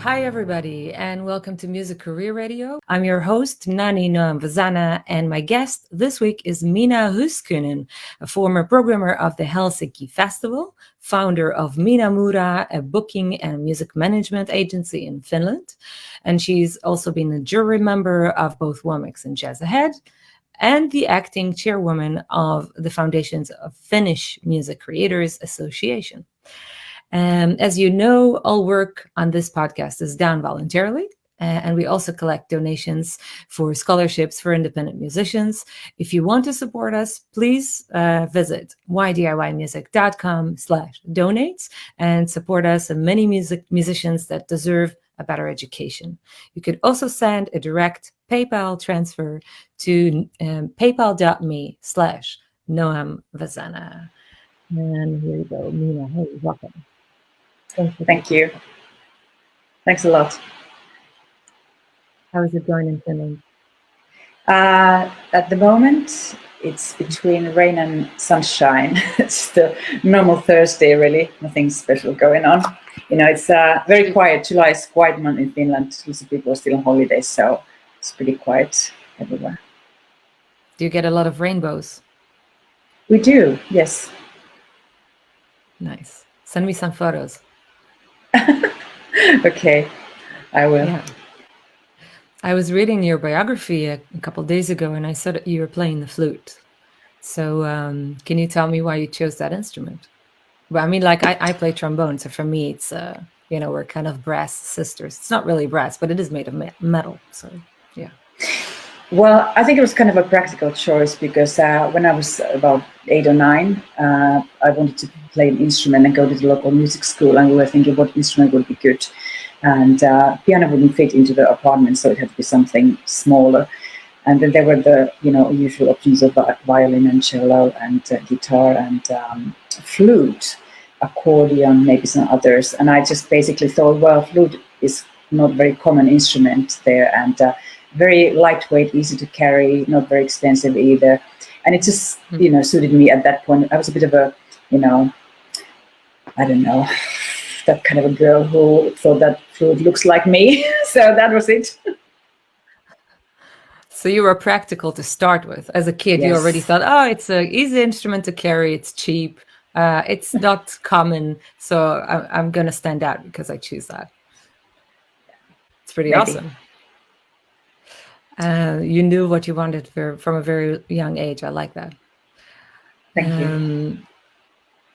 Hi, everybody, and welcome to Music Career Radio. I'm your host, Nani Noam, and my guest this week is Minna Huuskonen, a former programmer of the Helsinki Festival, founder of Minnamurra, a booking and music management agency in Finland. And she's also been a jury member of both WOMEX and Jazz Ahead, and the acting chairwoman of the Foundations of Finnish Music Creators Association. As you know, all work on this podcast is done voluntarily. And we also collect donations for scholarships for independent musicians. If you want to support us, please visit ydiymusic.com/donate and support us and many musicians that deserve a better education. You could also send a direct PayPal transfer to paypal.me/Noam Vazana. And here you go, Minna. Hey, welcome. Thank you. Thanks a lot. How is it going in Finland? At the moment, it's between rain and sunshine. It's the normal Thursday, really. Nothing special going on. It's very quiet. July is quiet month in Finland. Lots of people are still on holidays, so it's pretty quiet everywhere. Do you get a lot of rainbows? We do, yes. Nice. Send me some photos. Okay, I will. Yeah. I was reading your biography a couple of days ago, and I saw that you were playing the flute. So can you tell me why you chose that instrument? Well, I mean, like I play trombone, so for me, it's we're kind of brass sisters. It's not really brass, but it is made of metal. So yeah. Well, I think it was kind of a practical choice because when I was about 8 or 9, I wanted to play an instrument and go to the local music school, and we were thinking what instrument would be good. And piano wouldn't fit into the apartment, so it had to be something smaller. And then there were the usual options of violin and cello and guitar and flute, accordion, maybe some others. And I just basically thought, well, flute is not a very common instrument there, and very lightweight, easy to carry, not very expensive either. And it just, suited me at that point. I was a bit of a, I don't know, that kind of a girl who thought that flute looks like me. So that was it. So you were practical to start with. As a kid, Yes. You already thought, oh, it's an easy instrument to carry. It's cheap. It's not common. So I'm going to stand out because I choose that. It's pretty Maybe. awesome. You knew what you wanted from a very young age. I like that. Thank you.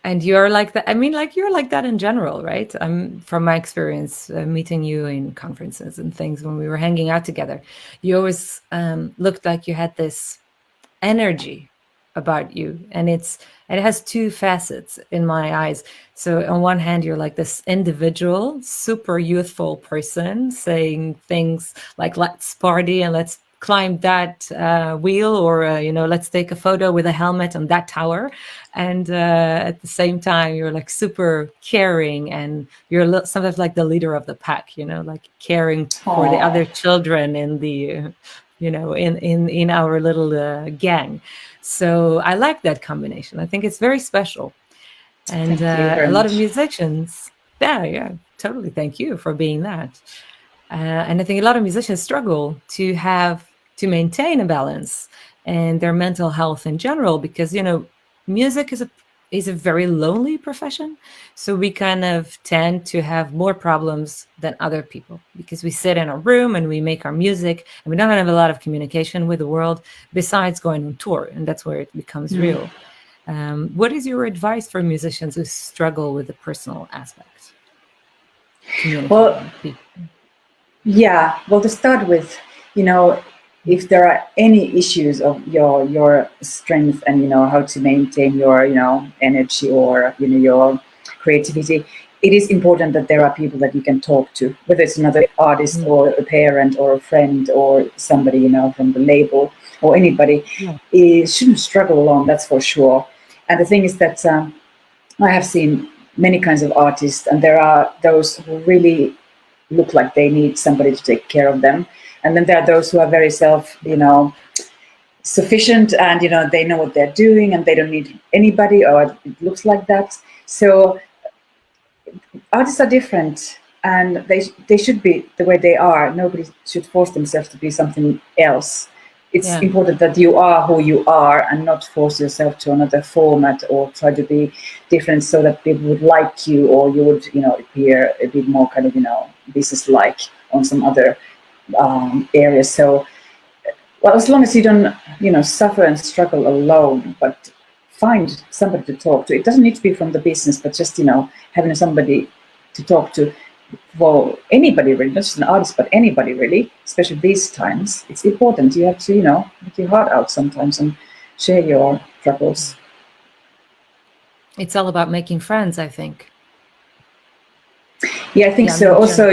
And you're like that. I mean, like you're like that in general, right? From my experience meeting you in conferences and things when we were hanging out together, you always looked like you had this energy about you, and it has two facets in my eyes. So on one hand, you're like this individual, super youthful person saying things like "Let's party and let's climb that wheel," or let's take a photo with a helmet on that tower. And at the same time, you're like super caring, and you're sometimes like the leader of the pack, like caring for the other children in the in our little gang. So I like that combination. I think it's very special. And a lot of musicians, yeah, totally. Thank you for being that. And I think a lot of musicians struggle to maintain a balance and their mental health in general, because music is a very lonely profession. So we kind of tend to have more problems than other people because we sit in a room and we make our music and we don't have a lot of communication with the world besides going on tour. And that's where it becomes real. What is your advice for musicians who struggle with the personal aspects? Well, yeah. Well, to start with, if there are any issues of your strength and how to maintain your energy or your creativity, it is important that there are people that you can talk to, whether it's another artist or a parent or a friend or somebody from the label or anybody. It shouldn't struggle alone, that's for sure. And the thing is that I have seen many kinds of artists, and there are those who really look like they need somebody to take care of them. And then there are those who are very sufficient, and they know what they're doing and they don't need anybody, or it looks like that. So artists are different. and they should be the way they are. Nobody should force themselves to be something else. It's important that you are who you are and not force yourself to another format or try to be different so that people would like you, or you would, appear a bit more kind of, business-like on some other areas. So, well, as long as you don't, suffer and struggle alone, but find somebody to talk to. It doesn't need to be from the business, but just, having somebody to talk to. For anybody really, not just an artist, but anybody really, especially these times, it's important. You have to, put your heart out sometimes and share your troubles. It's all about making friends, I think. Yeah, I think so. Also,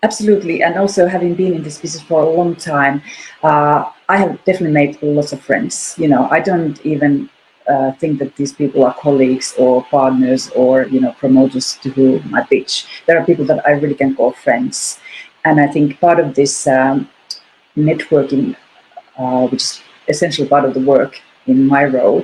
absolutely. And also having been in this business for a long time, I have definitely made lots of friends. I don't even think that these people are colleagues or partners or promoters to whom I pitch. There are people that I really can call friends, and I think part of this networking, which is essentially part of the work in my role,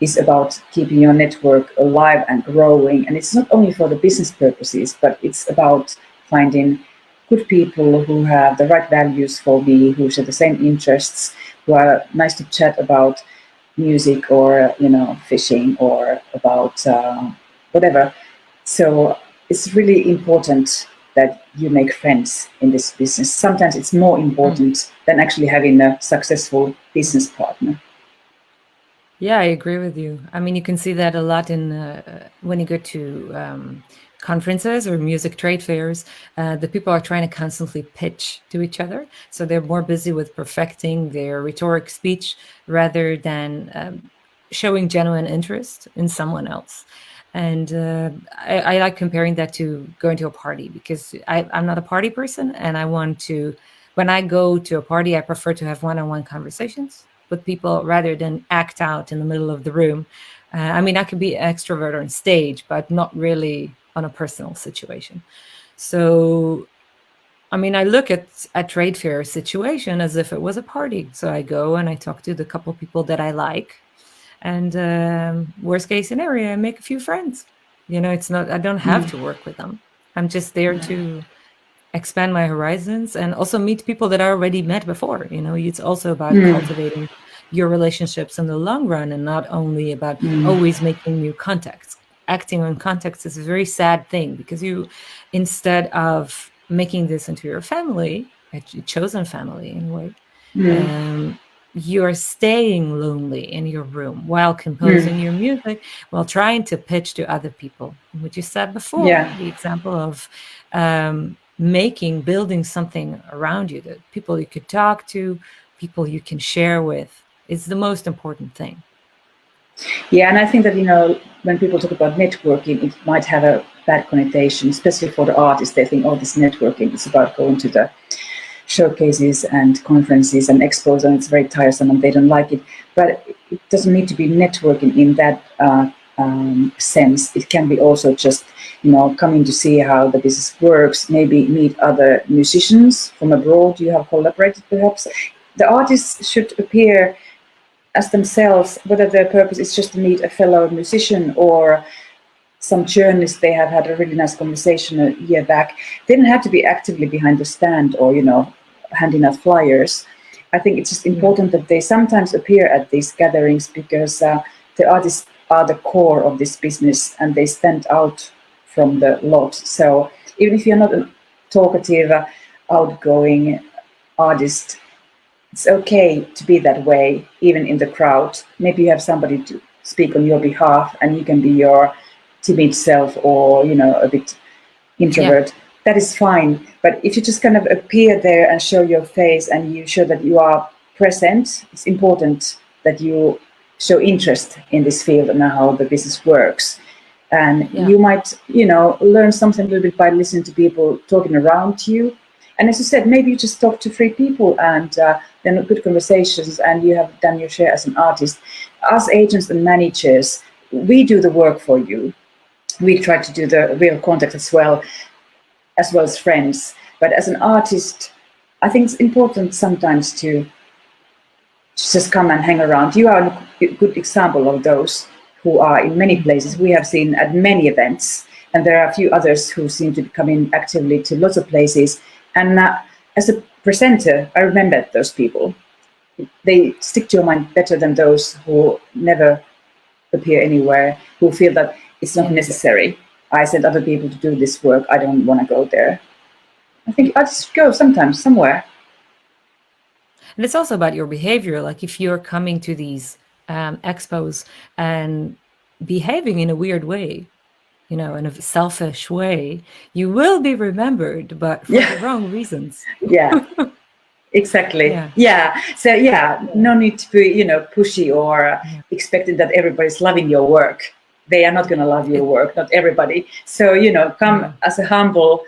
is about keeping your network alive and growing. And it's not only for the business purposes, but it's about finding good people who have the right values for me, who share the same interests, who are nice to chat about music or fishing or about whatever. So it's really important that you make friends in this business. Sometimes it's more important than actually having a successful business partner. Yeah, I agree with you. I mean, you can see that a lot in when you go to conferences or music trade fairs. The people are trying to constantly pitch to each other, so they're more busy with perfecting their rhetoric speech rather than showing genuine interest in someone else. And I like comparing that to going to a party, because I'm not a party person, and I want to. When I go to a party, I prefer to have one-on-one conversations with people rather than act out in the middle of the room. I mean, I could be an extrovert on stage, but not really on a personal situation. So, I mean, I look at a trade fair situation as if it was a party. So I go and I talk to the couple of people that I like, and worst case scenario, I make a few friends. It's not. I don't have to work with them. I'm just there to expand my horizons and also meet people that I already met before. It's also about cultivating your relationships in the long run, and not only about always making new contacts. Acting on contacts is a very sad thing, because instead of making this into your family, a chosen family in a way, you are staying lonely in your room while composing your music, while trying to pitch to other people. What you said before, the example of building something around you, that people you could talk to, people you can share with, is the most important thing. Yeah, and I think that, when people talk about networking, it might have a bad connotation, especially for the artists. They think, oh, this networking is about going to the showcases and conferences and expos, and it's very tiresome and they don't like it. But it doesn't need to be networking in that sense. It can be also just, coming to see how the business works, maybe meet other musicians from abroad you have collaborated perhaps. The artists should appear as themselves, whether their purpose is just to meet a fellow musician or some journalist they have had a really nice conversation a year back. They don't have to be actively behind the stand or, handing out flyers. I think it's just important that they sometimes appear at these gatherings, because the artists are the core of this business and they stand out from the lot. So even if you're not a talkative, outgoing artist, it's okay to be that way, even in the crowd. Maybe you have somebody to speak on your behalf and you can be your timid self or, a bit introvert. Yeah. That is fine. But if you just kind of appear there and show your face and you show that you are present, it's important that you show interest in this field and how the business works. And you might, learn something a little bit by listening to people talking around you. And as you said, maybe you just talk to 3 people and then good conversations, and you have done your share as an artist. Us agents and managers, we do the work for you. We try to do the real contact as well as friends. But as an artist, I think it's important sometimes to just come and hang around. You are a good example of those who are in many places. We have seen at many events, and there are a few others who seem to be coming actively to lots of places. And as a presenter, I remember those people. They stick to your mind better than those who never appear anywhere, who feel that it's not necessary. I sent other people to do this work. I don't want to go there. I think I just go sometimes somewhere. And it's also about your behavior. Like if you're coming to these expos and behaving in a weird way, in a selfish way, you will be remembered, but for the wrong reasons. Yeah. Exactly. So no need to be, pushy or expecting that everybody's loving your work. They are not going to love your work, not everybody. So, come as a humble,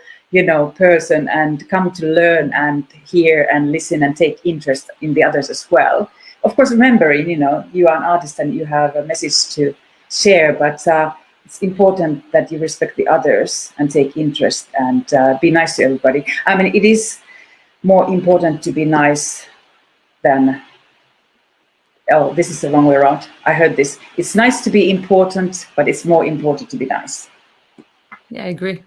person and come to learn and hear and listen and take interest in the others as well. Of course, remembering, you are an artist and you have a message to share, but it's important that you respect the others and take interest and be nice to everybody. I mean, it is more important to be nice than, oh, this is the wrong way around. I heard this. It's nice to be important, but it's more important to be nice. Yeah, I agree.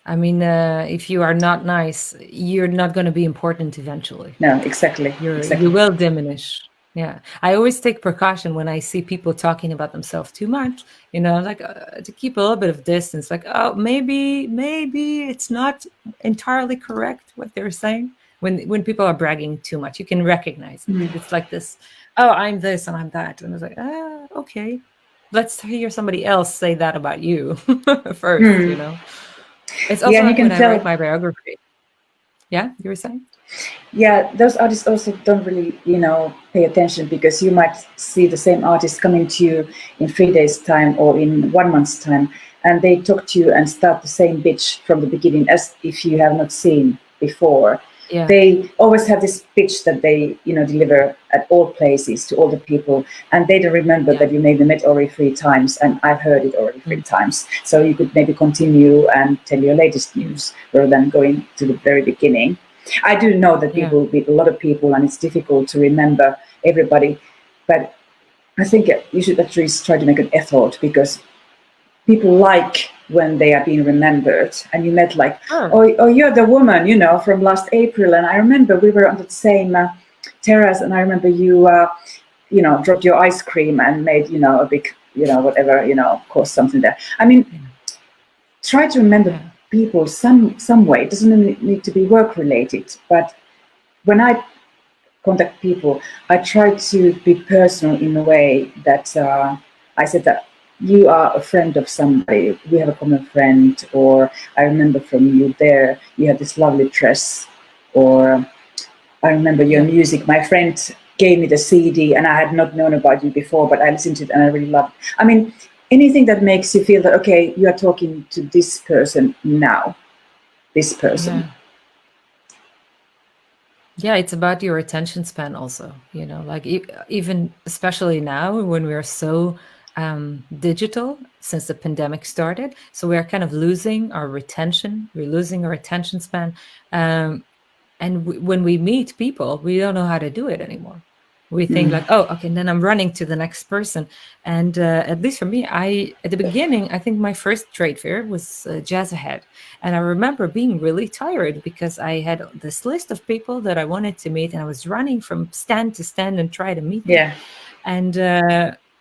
I mean, if you are not nice, you're not going to be important eventually. No, exactly. You will diminish. Yeah. I always take precaution when I see people talking about themselves too much, like to keep a little bit of distance, like, oh, maybe it's not entirely correct what they're saying. When people are bragging too much, you can recognize it. It's like this, oh, I'm this and I'm that. And it's like, okay, let's hear somebody else say that about you first, It's also like when I write my biography. Yeah, you were saying? Yeah, those artists also don't really, pay attention, because you might see the same artist coming to you in 3 days' time or in 1 month's time, and they talk to you and start the same pitch from the beginning as if you have not seen before. Yeah. They always have this pitch that they, deliver at all places to all the people, and they don't remember that you maybe met already 3 times, and I've heard it already 3 times. So you could maybe continue and tell your latest news rather than going to the very beginning. I do know that people meet a lot of people, and it's difficult to remember everybody, but I think you should at least try to make an effort, because people like when they are being remembered. And you met like, oh, you're the woman, from last April, and I remember we were on the same terrace, and I remember you, dropped your ice cream and made, a big, whatever, caused something there. I mean, try to remember people some way. It doesn't need to be work related, but when I contact people, I try to be personal in a way that I said that you are a friend of somebody, we have a common friend, or I remember from you there, you had this lovely dress, or I remember your music, my friend gave me the CD and I had not known about you before, but I listened to it and I really loved it. I mean, anything that makes you feel that, okay, you are talking to this person now, this person. Yeah, it's about your attention span also, like even especially now when we're so digital since the pandemic started. So we're kind of losing our retention. We're losing our attention span. And when we meet people, we don't know how to do it anymore. We think like, oh, okay, and then I'm running to the next person. And at least for me, at the beginning, I think my first trade fair was Jazz Ahead. And I remember being really tired because I had this list of people that I wanted to meet, and I was running from stand to stand and try to meet them. Yeah. And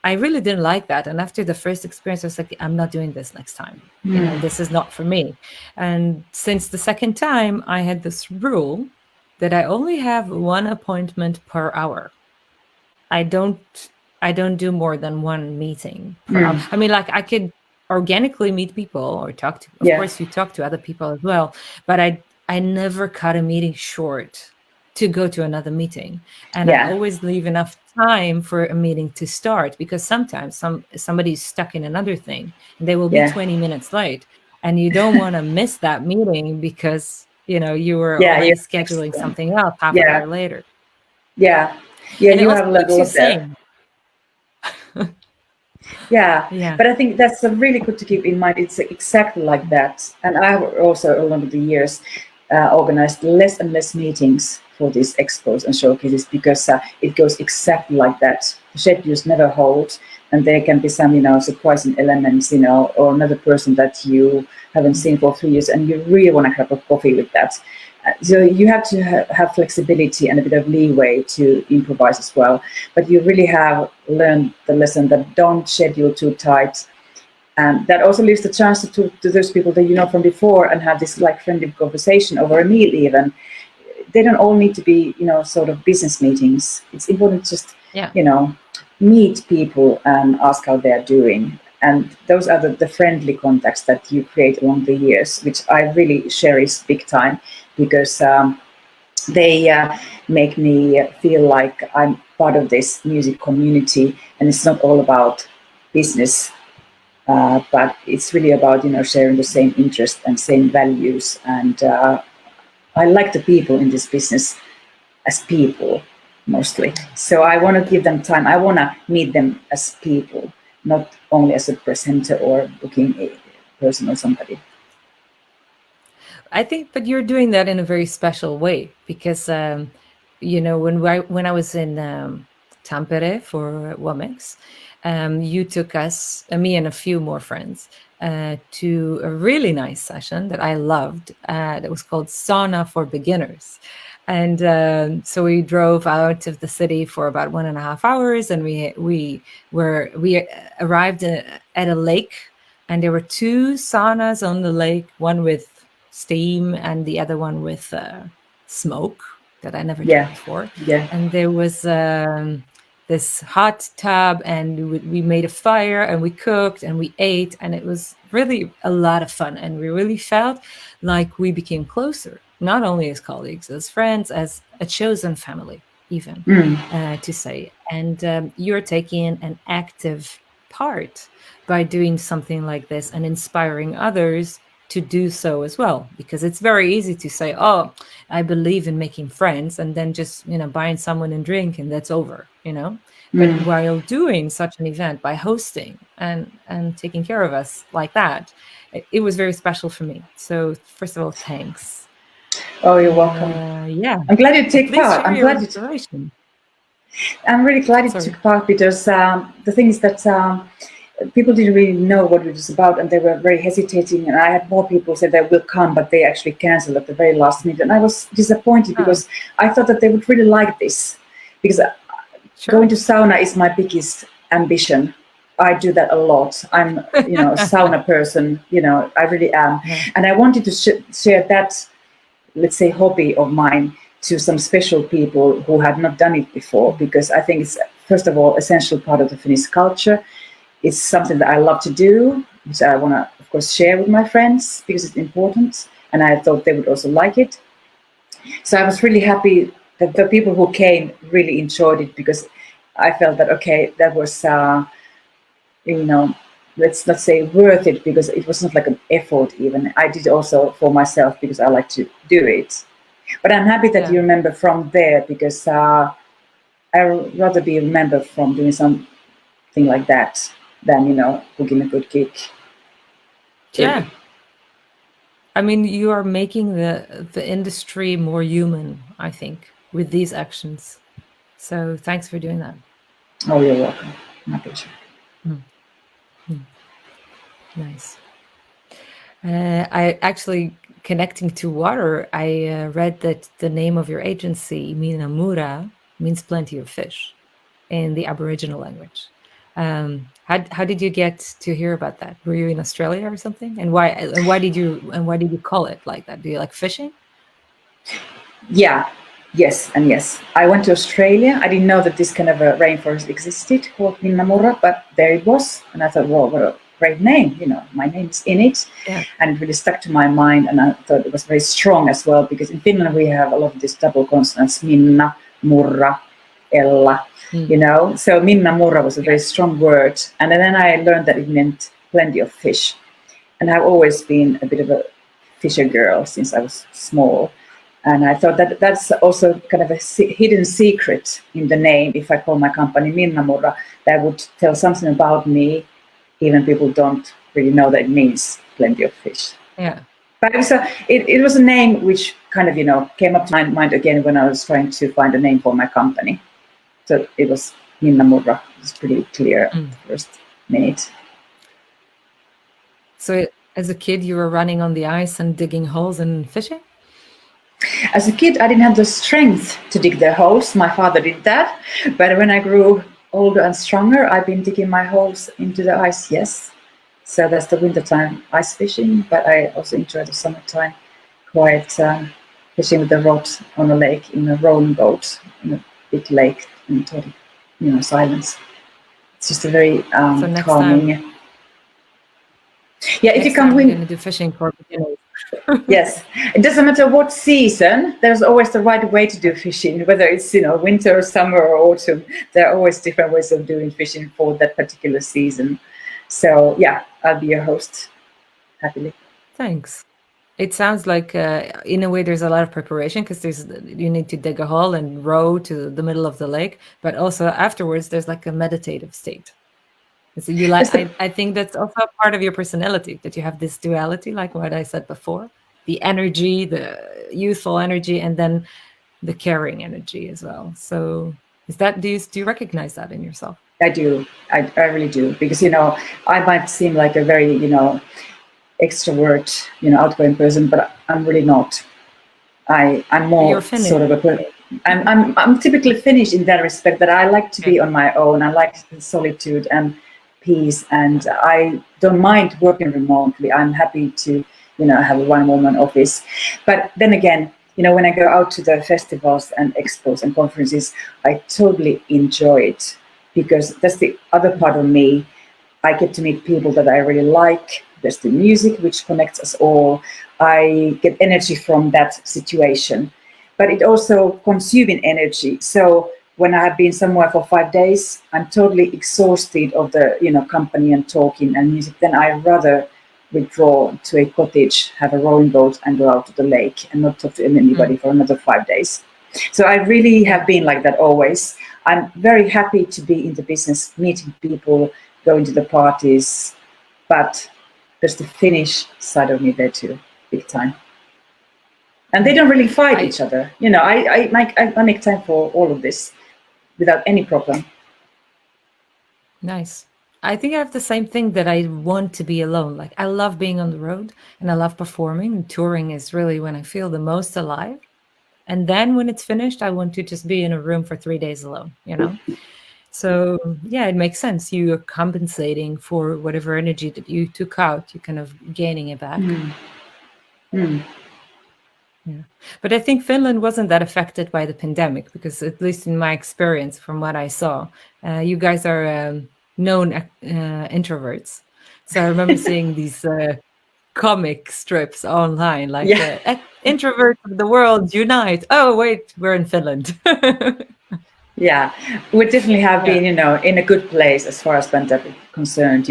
I really didn't like that. And after the first experience, I was like, I'm not doing this next time. This is not for me. And since the second time, I had this rule that I only have 1 appointment per hour. I don't do more than 1 meeting per hour. I mean, like I could organically meet people or talk to, of course you talk to other people as well, but I never cut a meeting short to go to another meeting. And I always leave enough time for a meeting to start, because sometimes somebody's stuck in another thing and they will be 20 minutes late, and you don't want to miss that meeting because you were already scheduling something else half an hour later. Yeah, and you have a level of there. But I think that's really good to keep in mind. It's exactly like that. And I have also, along the years, organized less and less meetings for these expos and showcases because it goes exactly like that. The schedules never hold, and there can be some, surprising elements, or another person that you haven't seen for 3 years, and you really want to have a coffee with that. So you have to have flexibility and a bit of leeway to improvise as well. But you really have learned the lesson that don't schedule too tight. And that also leaves the chance to talk to those people that you know from before and have this like friendly conversation over a meal even. They don't all need to be, sort of business meetings. It's important to just, meet people and ask how they're doing. And those are the friendly contacts that you create along the years, which I really cherish big time because they make me feel like I'm part of this music community, and it's not all about business, but it's really about sharing the same interest and same values. And I like the people in this business as people mostly. So I want to give them time. I want to meet them as people, not only as a presenter or booking a person or somebody. I think, but you're doing that in a very special way because, when I was in Tampere for Womex, you took us, me and a few more friends, to a really nice session that I loved. That was called Sauna For Beginners. And so we drove out of the city for about 1.5 hours, and we arrived at a lake, and there were 2 saunas on the lake, one with steam and the other one with smoke that I never did before. Yeah. And there was this hot tub, and we made a fire, and we cooked and we ate, and it was really a lot of fun. And we really felt like we became closer, not only as colleagues, as friends, as a chosen family, even to say. And you're taking an active part by doing something like this and inspiring others to do so as well, because it's very easy to say, oh, I believe in making friends, and then just buying someone a drink and that's over, but while doing such an event, by hosting and taking care of us like that, it was very special for me. So first of all, thanks. Oh, you're welcome. Yeah, I'm glad you take part. I'm glad you. I'm really glad you took part because the thing is that people didn't really know what it was about, and they were very hesitating. And I had more people say they will come, but they actually canceled at the very last minute. And I was disappointed because I thought that they would really like this, because going to sauna is my biggest ambition. I do that a lot. I'm, a sauna person. I really am, and I wanted to share that, let's say, hobby of mine to some special people who had not done it before, because I think it's, first of all, essential part of the Finnish culture. It's something that I love to do, which I want to, of course, share with my friends because it's important, and I thought they would also like it. So I was really happy that the people who came really enjoyed it, because I felt that, okay, that was, let's not say worth it, because it was not like an effort even. I did also for myself because I like to do it. But I'm happy that you remember from there, because I'd rather be remembered from doing something like that than, cooking a good cake. Yeah. I mean, you are making the industry more human, I think, with these actions. So thanks for doing that. Oh, you're welcome. My pleasure. Nice. I actually, connecting to water, I read that the name of your agency, Minnamurra, means plenty of fish in the Aboriginal language. How did you get to hear about that? Were you in Australia or something? And why did you call it like that? Do you like fishing? Yeah, yes, and yes. I went to Australia. I didn't know that this kind of a rainforest existed called Minnamurra, but there it was, and I thought, well, what a great name! My name is in it, and it really stuck to my mind. And I thought it was very strong as well, because in Finland we have a lot of these double consonants: Minna, Murra, Ella. So Minnamurra was a very strong word, and then I learned that it meant plenty of fish. And I've always been a bit of a fisher girl since I was small, and I thought that that's also kind of a hidden secret in the name. If I call my company Minnamurra, that would tell something about me, even people don't really know that it means plenty of fish. Yeah. But it was a name which kind of, came up to my mind again when I was trying to find a name for my company. So it was Minnamurra. It was pretty clear at the first minute. So as a kid, you were running on the ice and digging holes and fishing? As a kid, I didn't have the strength to dig the holes. My father did that. But when I grew older and stronger, I've been digging my holes into the ice, yes. So that's the wintertime ice fishing, but I also enjoy the summertime quiet fishing with the rod on a lake in a rowing boat in a big lake in total, silence. It's just a very So next calming. time, Yeah, if you come, we're going to do fishing for beginners. Yes, it doesn't matter what season. There's always the right way to do fishing, whether it's winter, or summer, or autumn. There are always different ways of doing fishing for that particular season. So yeah, I'll be your host happily. Thanks. It sounds like, in a way, there's a lot of preparation because you need to dig a hole and row to the middle of the lake, but also afterwards there's like a meditative state. So you like, I think that's also a part of your personality, that you have this duality, like what I said before, the energy, the youthful energy, and then the caring energy as well. So do you recognize that in yourself? I do. I really do, because I might seem like a very extrovert, outgoing person, but I'm really not. I'm more sort of I'm typically Finnish in that respect, that I like to be on my own. I like solitude and peace, and I don't mind working remotely. I'm happy to have a one-woman office. But then again, when I go out to the festivals and expos and conferences, I totally enjoy it, because that's the other part of me. I get to meet people that I really like. There's the music which connects us all. I get energy from that situation, but it also consuming energy. So when I have been somewhere for 5 days, I'm totally exhausted of the company and talking and music. Then I rather withdraw to a cottage, have a rowing boat, and go out to the lake and not talk to anybody for another 5 days. So I really have been like that always. I'm very happy to be in the business, meeting people, going to the parties, but there's the Finnish side of me there too, big time. And they don't really fight each other. I make time for all of this without any problem. Nice. I think I have the same thing, that I want to be alone. Like, I love being on the road and I love performing, and touring is really when I feel the most alive. And then when it's finished, I want to just be in a room for 3 days alone, So yeah, it makes sense. You are compensating for whatever energy that you took out. You're kind of gaining it back. Yeah. But I think Finland wasn't that affected by the pandemic, because at least in my experience, from what I saw, you guys are known introverts. So I remember seeing these comic strips online, like introverts of the world unite. Oh, wait, we're in Finland. Yeah, we definitely have been, in a good place as far as pandemic concerned.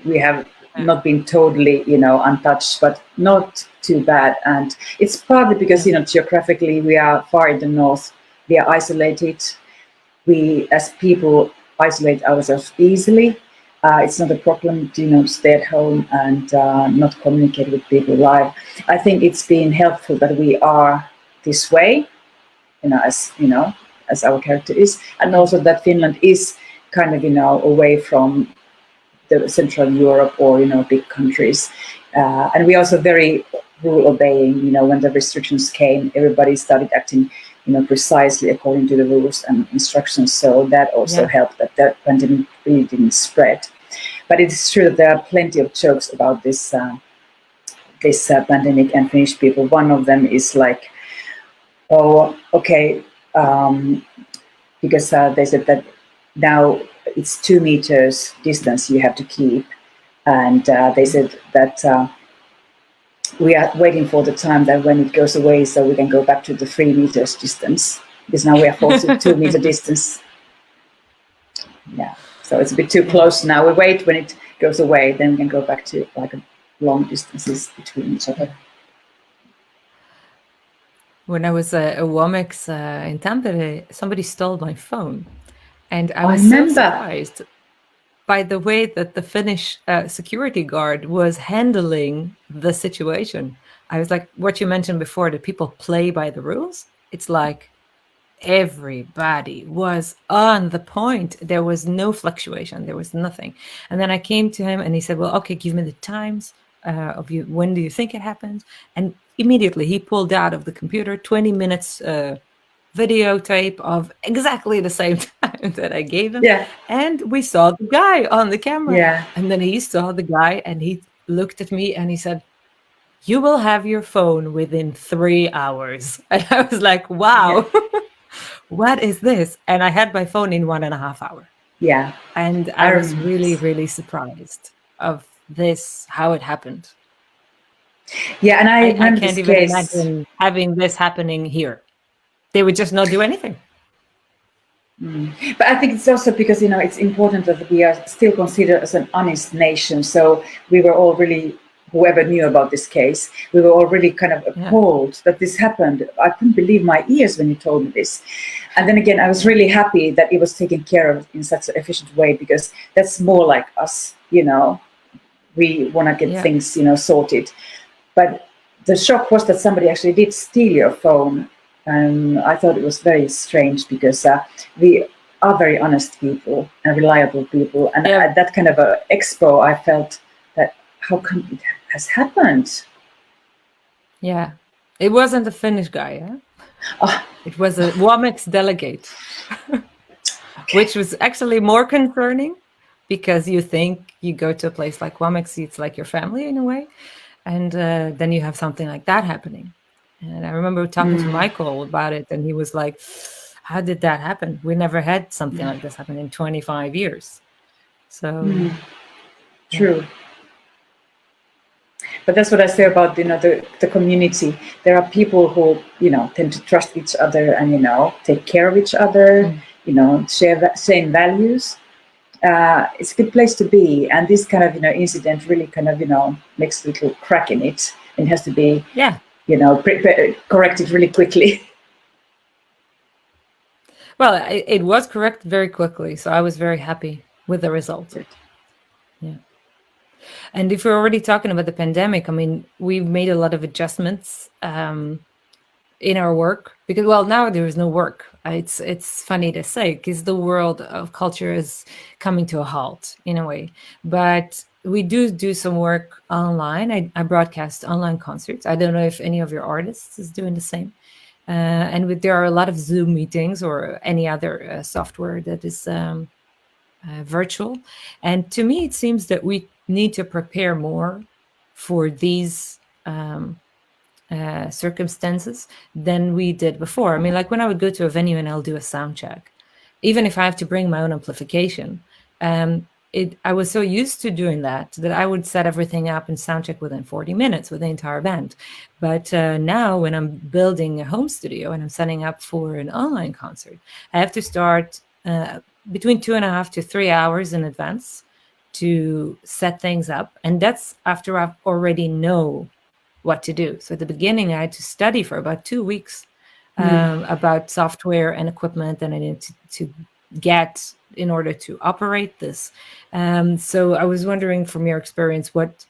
We have not been totally, untouched, but not too bad. And it's partly because, geographically we are far in the north. We are isolated. We, as people, isolate ourselves easily. It's not a problem to, stay at home and not communicate with people live. I think it's been helpful that we are this way, as our character is, and also that Finland is kind of, away from the Central Europe or, big countries. And we also very rule obeying, when the restrictions came, everybody started acting, precisely according to the rules and instructions. So that also helped, that the pandemic really didn't spread. But it is true that there are plenty of jokes about this pandemic and Finnish people. One of them is like, oh, okay, because they said that now it's 2 meters distance you have to keep. And they said that we are waiting for the time that when it goes away so we can go back to the 3 meters distance, because now we are forced to 2 meter distance. Yeah, so it's a bit too close now. We wait when it goes away, then we can go back to like long distances between each other. When I was a WOMEX in Tampere, somebody stole my phone. And I was so surprised by the way that the Finnish security guard was handling the situation. I was like, what you mentioned before, that people play by the rules. It's like everybody was on the point. There was no fluctuation. There was nothing. And then I came to him and he said, well, okay, give me the times of you. When do you think it happened? And immediately he pulled out of the computer 20 minutes videotape of exactly the same time that I gave him. Yeah. And we saw the guy on the camera. Yeah. And then he saw the guy and he looked at me and he said, you will have your phone within 3 hours. And I was like, wow, Yeah. what is this? And I had my phone in 1.5 hours. Yeah. And I was really, really surprised of this, how it happened. Yeah, and I remember can't this even case. imagine having this happening here. They would just not do anything. But I think it's also because, it's important that we are still considered as an honest nation. So we were all really, whoever knew about this case, we were all really kind of appalled that this happened. I couldn't believe my ears when you told me this. And then again, I was really happy that it was taken care of in such an efficient way, because that's more like us, we want to get things, sorted. But the shock was that somebody actually did steal your phone. And I thought it was very strange, because we are very honest people and reliable people. And at that kind of a expo, I felt that how come it has happened? Yeah. It wasn't a Finnish guy, yeah? Oh. It was a WOMEX delegate, which was actually more concerning, because you think you go to a place like WOMEX, it's like your family in a way. And then you have something like that happening. And I remember talking to Michael about it, and he was like, how did that happen? We never had something like this happen in 25 years. So True. But that's what I say about, the community. There are people who, tend to trust each other and, take care of each other, share same values. It's a good place to be. And this kind of, incident really kind of, makes a little crack in it. It has to be, corrected really quickly. Well, it was corrected very quickly. So I was very happy with the result. Yeah. And if we're already talking about the pandemic, I mean, we've made a lot of adjustments in our work, because, well, now there is no work. It's funny to say, because the world of culture is coming to a halt in a way. But we do some work online. I broadcast online concerts. I don't know if any of your artists is doing the same. And there are a lot of Zoom meetings or any other software that is virtual. And to me, it seems that we need to prepare more for these circumstances than we did before. I mean, like when I would go to a venue and I'll do a sound check, even if I have to bring my own amplification, I was so used to doing that I would set everything up and sound check within 40 minutes with the entire band. But now when I'm building a home studio and I'm setting up for an online concert, I have to start between 2.5 to 3 hours in advance to set things up. And that's after I already know what to do. So at the beginning, I had to study for about 2 weeks about software and equipment that I needed to get in order to operate this. So I was wondering, from your experience, what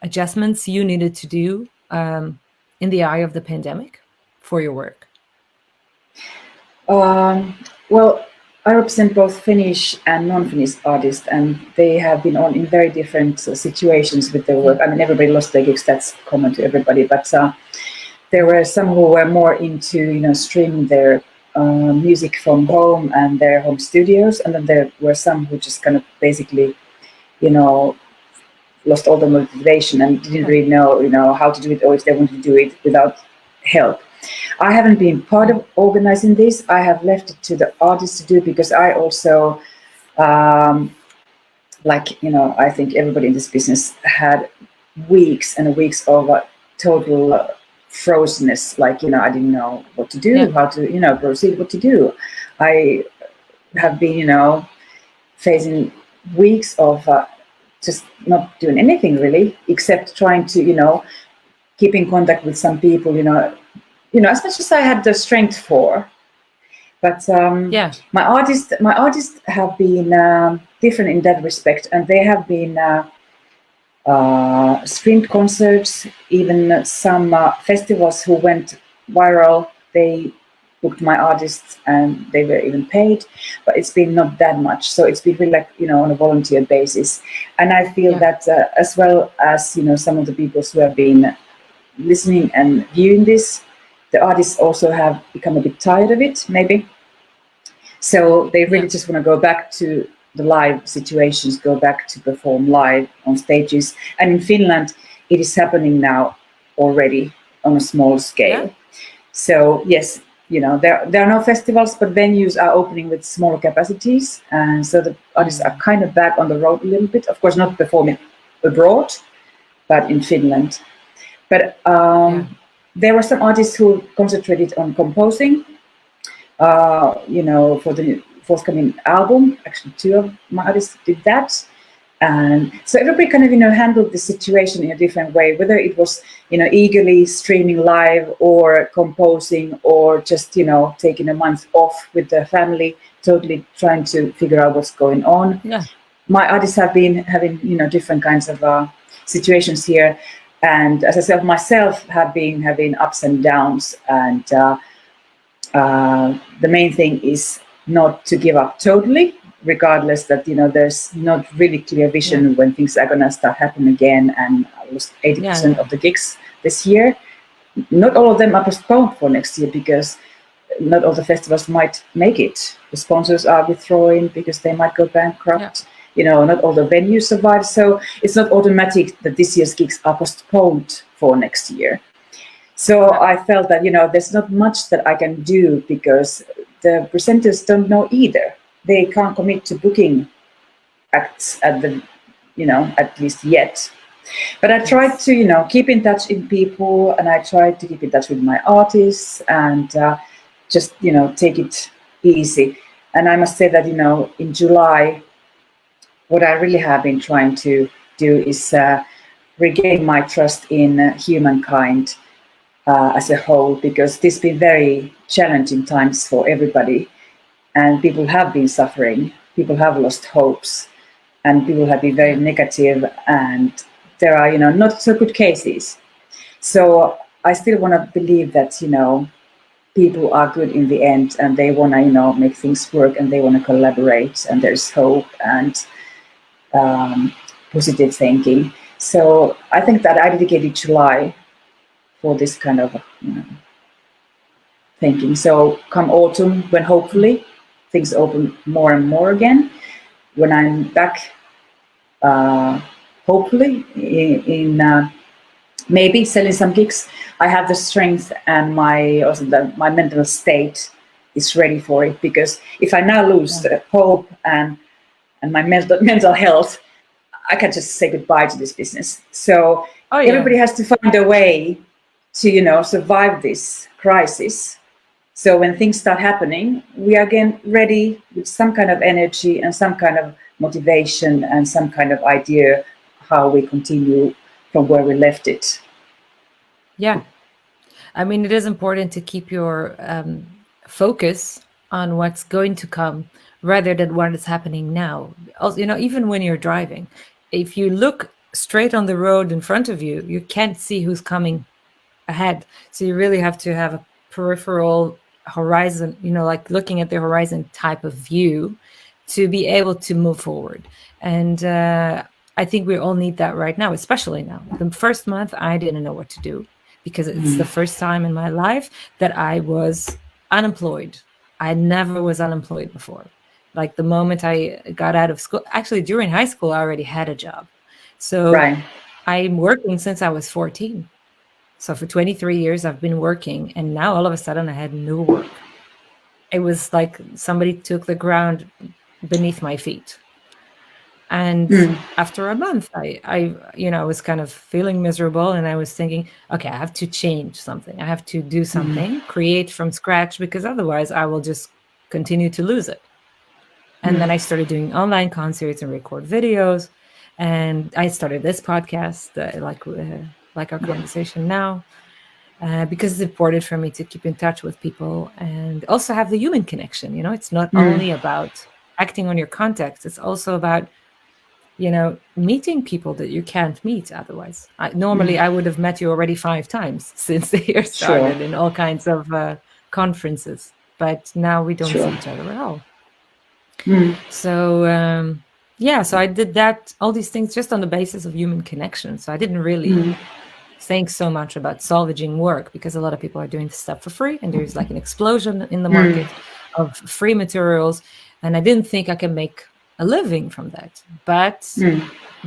adjustments you needed to do in the eye of the pandemic for your work. Well, I represent both Finnish and non-Finnish artists, and they have been on in very different situations with their work. I mean, everybody lost their gigs, that's common to everybody, but there were some who were more into, streaming their music from home and their home studios, and then there were some who just kind of basically, lost all the motivation and didn't really know, how to do it, or if they wanted to do it without help. I haven't been part of organizing this. I have left it to the artists to do, because I also, I think everybody in this business had weeks and weeks of total frozenness. Like, I didn't know what to do, how to, proceed, what to do. I have been, facing weeks of just not doing anything really, except trying to, keep in contact with some people, as much as I had the strength for. But my artists have been different in that respect, and they have been streamed concerts, even some festivals who went viral. They booked my artists and they were even paid, but it's been not that much. So it's been really like, on a volunteer basis. And I feel that as well as, some of the people who have been listening and viewing this, the artists also have become a bit tired of it, maybe. So they really just want to go back to the live situations, go back to perform live on stages. And in Finland, it is happening now already on a small scale. So yes, there are no festivals, but venues are opening with smaller capacities. And so the artists are kind of back on the road a little bit. Of course, not performing abroad, but in Finland. But there were some artists who concentrated on composing, for the forthcoming album. Actually, 2 of my artists did that. And so everybody kind of, handled the situation in a different way, whether it was, eagerly streaming live or composing or just, taking a month off with their family, totally trying to figure out what's going on. My artists have been having, different kinds of situations here. And as I said, myself have been having ups and downs. And the main thing is not to give up totally, regardless that, there's not really clear vision when things are going to start happening again. And I lost 80% of the gigs this year. Not all of them are postponed for next year because not all the festivals might make it. The sponsors are withdrawing because they might go bankrupt. Not all the venues survive. So it's not automatic that this year's gigs are postponed for next year. So I felt that, there's not much that I can do because the presenters don't know either. They can't commit to booking acts at at least yet. But I tried to, keep in touch with people, and I tried to keep in touch with my artists and just, take it easy. And I must say that, in July, what I really have been trying to do is regain my trust in humankind as a whole, because this has been very challenging times for everybody. And people have been suffering, people have lost hopes, and people have been very negative, and there are, not so good cases. So I still want to believe that, people are good in the end, and they want to, make things work, and they want to collaborate, and there's hope and positive thinking. So I think that I dedicated July for this kind of, thinking. So come autumn, when hopefully things open more and more again, when I'm back, hopefully in maybe selling some gigs, I have the strength and my mental state is ready for it. Because if I now lose the hope and my mental health, I can just say goodbye to this business. So everybody has to find a way to, survive this crisis. So when things start happening, we are again ready with some kind of energy and some kind of motivation and some kind of idea how we continue from where we left it. Yeah. I mean, it is important to keep your focus on what's going to come rather than what is happening now. Also, even when you're driving, if you look straight on the road in front of you, you can't see who's coming ahead. So you really have to have a peripheral horizon, like looking at the horizon type of view to be able to move forward. And I think we all need that right now, especially now. The first month, I didn't know what to do because it's the first time in my life that I was unemployed. I never was unemployed before. Like the moment I got out of school, actually during high school, I already had a job. So I'm working since I was 14. So for 23 years, I've been working, and now all of a sudden I had no work. It was like somebody took the ground beneath my feet. And after a month, I was kind of feeling miserable, and I was thinking, okay, I have to change something. I have to do something, create from scratch, because otherwise I will just continue to lose it. And then I started doing online concerts and record videos. And I started this podcast, like our conversation now, because it's important for me to keep in touch with people and also have the human connection. It's not only about acting on your contacts. It's also about meeting people that you can't meet otherwise. Normally, I would have met you already 5 times since the year Sure. started in all kinds of conferences, but now we don't see Sure. each other at all. Mm. So so I did all these things just on the basis of human connection. So I didn't really think so much about salvaging work, because a lot of people are doing this stuff for free, and there's like an explosion in the market of free materials, and I didn't think I can make a living from that. But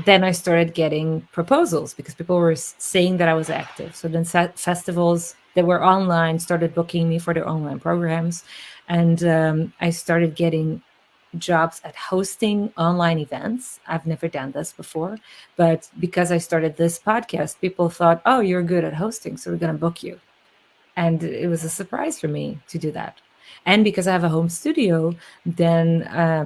then I started getting proposals because people were saying that I was active. So then festivals that were online started booking me for their online programs, and I started getting jobs at hosting online events. I've never done this before, but because I started this podcast, people thought, oh, you're good at hosting, so we're going to book you. And it was a surprise for me to do that. And because I have a home studio, then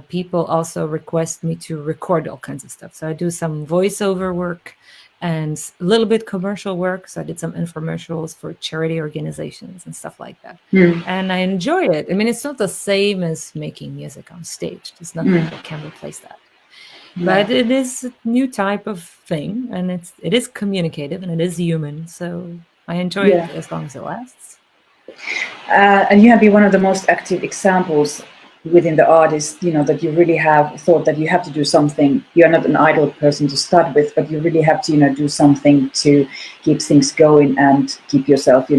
people also request me to record all kinds of stuff. So I do some voiceover work and a little bit commercial work. So I did some infomercials for charity organizations and stuff like that. And I enjoy it. I mean, it's not the same as making music on stage. There's nothing that can replace that. But it is a new type of thing, and it is communicative and it is human. So I enjoy it as long as it lasts. And you have been one of the most active examples within the artist, that you really have thought that you have to do something. You're not an idle person to start with, but you really have to, do something to keep things going and keep yourself,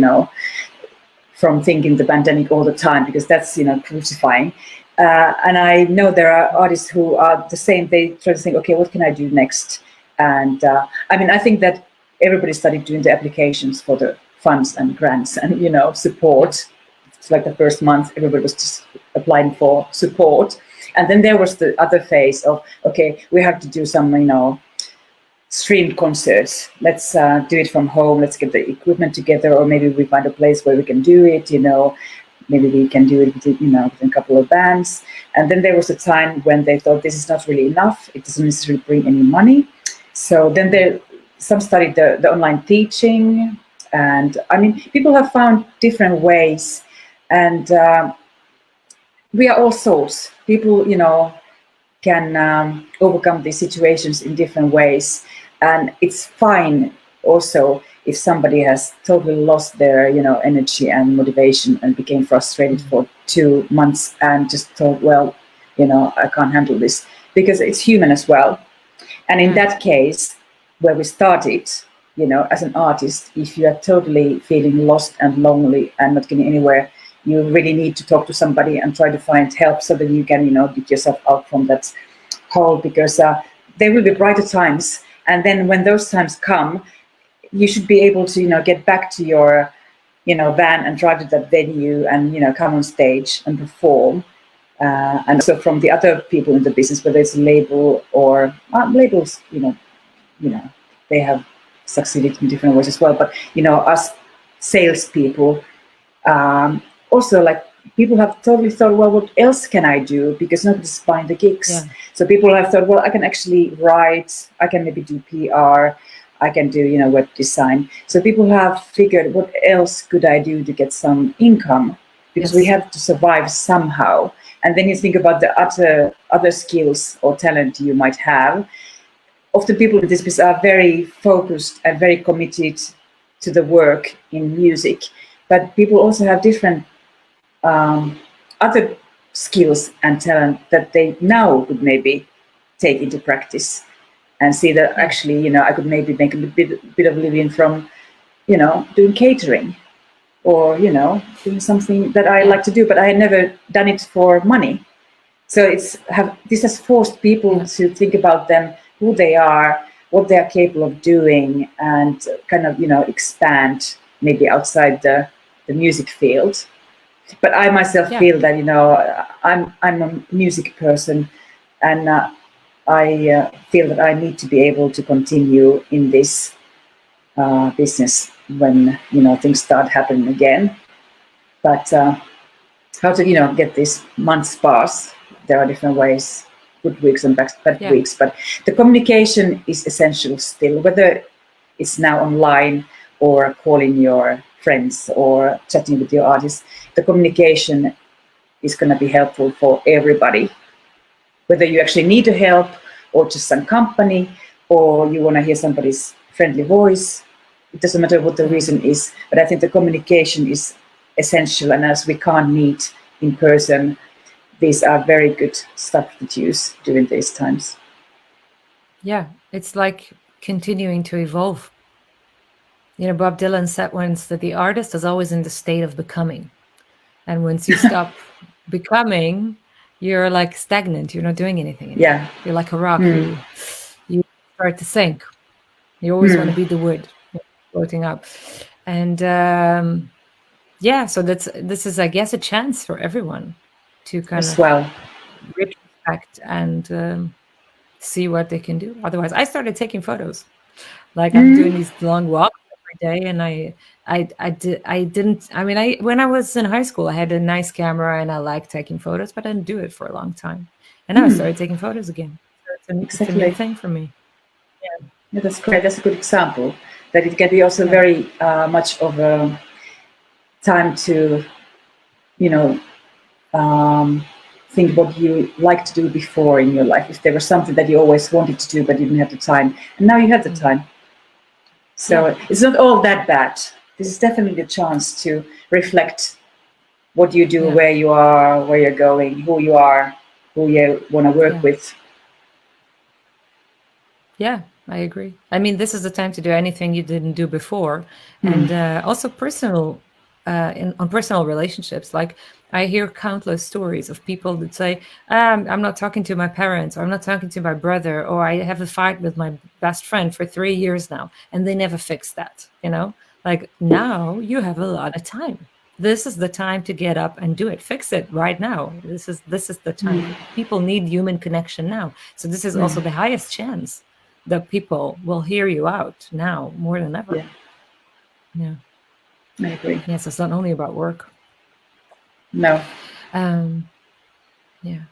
from thinking the pandemic all the time, because that's, crucifying. And I know there are artists who are the same. They try to think, okay, what can I do next? And I think that everybody started doing the applications for the funds and grants and, support. It's like the first month, everybody was just applying for support. And then there was the other phase of, okay, we have to do some, streamed concerts. Let's do it from home. Let's get the equipment together, or maybe we find a place where we can do it, maybe we can do it with, with a couple of bands. And then there was a time when they thought this is not really enough. It doesn't necessarily bring any money. So then some studied the online teaching. And people have found different ways, and we are all souls. People, can overcome these situations in different ways. And it's fine also if somebody has totally lost their, energy and motivation and became frustrated for 2 months and just thought, well, I can't handle this, because it's human as well. And in that case, where we started, as an artist, if you are totally feeling lost and lonely and not getting anywhere, you really need to talk to somebody and try to find help so that you can, get yourself out from that hole, because there will be brighter times. And then when those times come, you should be able to, get back to your, van and drive to that venue and, come on stage and perform. And also from the other people in the business, whether it's a label or labels, they have succeeded in different ways as well. But, us salespeople, also, like, people have totally thought, well, what else can I do? Because nobody's buying the gigs. Yeah. So people have thought, well, I can actually write, I can maybe do PR, I can do, web design. So people have figured, what else could I do to get some income? Because we have to survive somehow. And then you think about the other skills or talent you might have. Often people in this business are very focused and very committed to the work in music. But people also have different other skills and talent that they now could maybe take into practice and see that actually, I could maybe make a bit of living from, doing catering or, doing something that I like to do, but I had never done it for money. So this has forced people to think about them, who they are, what they are capable of doing, and kind of, expand maybe outside the music field. But I myself feel that, I'm a music person, and I feel that I need to be able to continue in this business when, things start happening again. But how to, get these months pass, there are different ways, good weeks and bad weeks. But the communication is essential still, whether it's now online or calling your friends or chatting with your artists. The communication is going to be helpful for everybody, whether you actually need to help or just some company, or you want to hear somebody's friendly voice. It doesn't matter what the reason is, but I think the communication is essential. And as we can't meet in person, these are very good substitutes during these times. Yeah, it's like continuing to evolve. You know, Bob Dylan said once that the artist is always in the state of becoming. And once you stop becoming, you're like stagnant. You're not doing anything anymore. Yeah. You're like a rock. You start to sink. You always want to be the wood floating up. And yeah, so this is, I guess, a chance for everyone to kind As of well. retrospect and see what they can do. Otherwise, I started taking photos. Like I'm doing these long walks every day, and I didn't. I mean, when I was in high school, I had a nice camera and I liked taking photos, but I didn't do it for a long time. And now I started taking photos again. So it's a new Exactly. thing for me. Yeah, that's great. That's a good example. That it can be also very much of a time to, you know, think what you like to do before in your life. If there was something that you always wanted to do but you didn't have the time, and now you have the time. So it's not all that bad. This is definitely the chance to reflect what you do, where you are, where you're going, who you are, who you want to work with. Yeah, I agree. I mean, this is the time to do anything you didn't do before, and also personal, on personal relationships. Like I hear countless stories of people that say, "I'm not talking to my parents, or I'm not talking to my brother, or I have a fight with my best friend for 3 years now, and they never fixed that." You know, like now you have a lot of time. This is the time to get up and do it. Fix it right now. This is the time. People need human connection now. So this is also the highest chance that people will hear you out now more than ever. Yeah. I agree. Yes, it's not only about work. No. Yeah.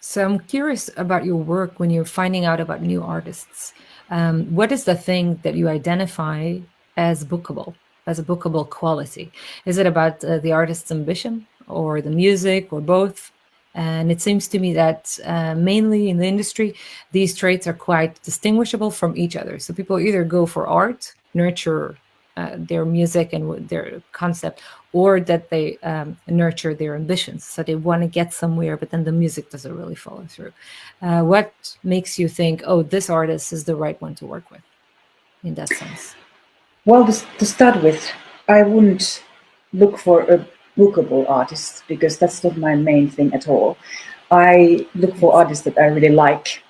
So I'm curious about your work when you're finding out about new artists. What is the thing that you identify as bookable, as a bookable quality? Is it about the artist's ambition or the music or both? And it seems to me that mainly in the industry, these traits are quite distinguishable from each other. So people either go for art, nurture their music and their concept, or that they nurture their ambitions. So they want to get somewhere, but then the music doesn't really follow through. What makes you think, oh, this artist is the right one to work with in that sense? Well, to start with, I wouldn't look for a bookable artist because that's not my main thing at all. I look for artists that I really like.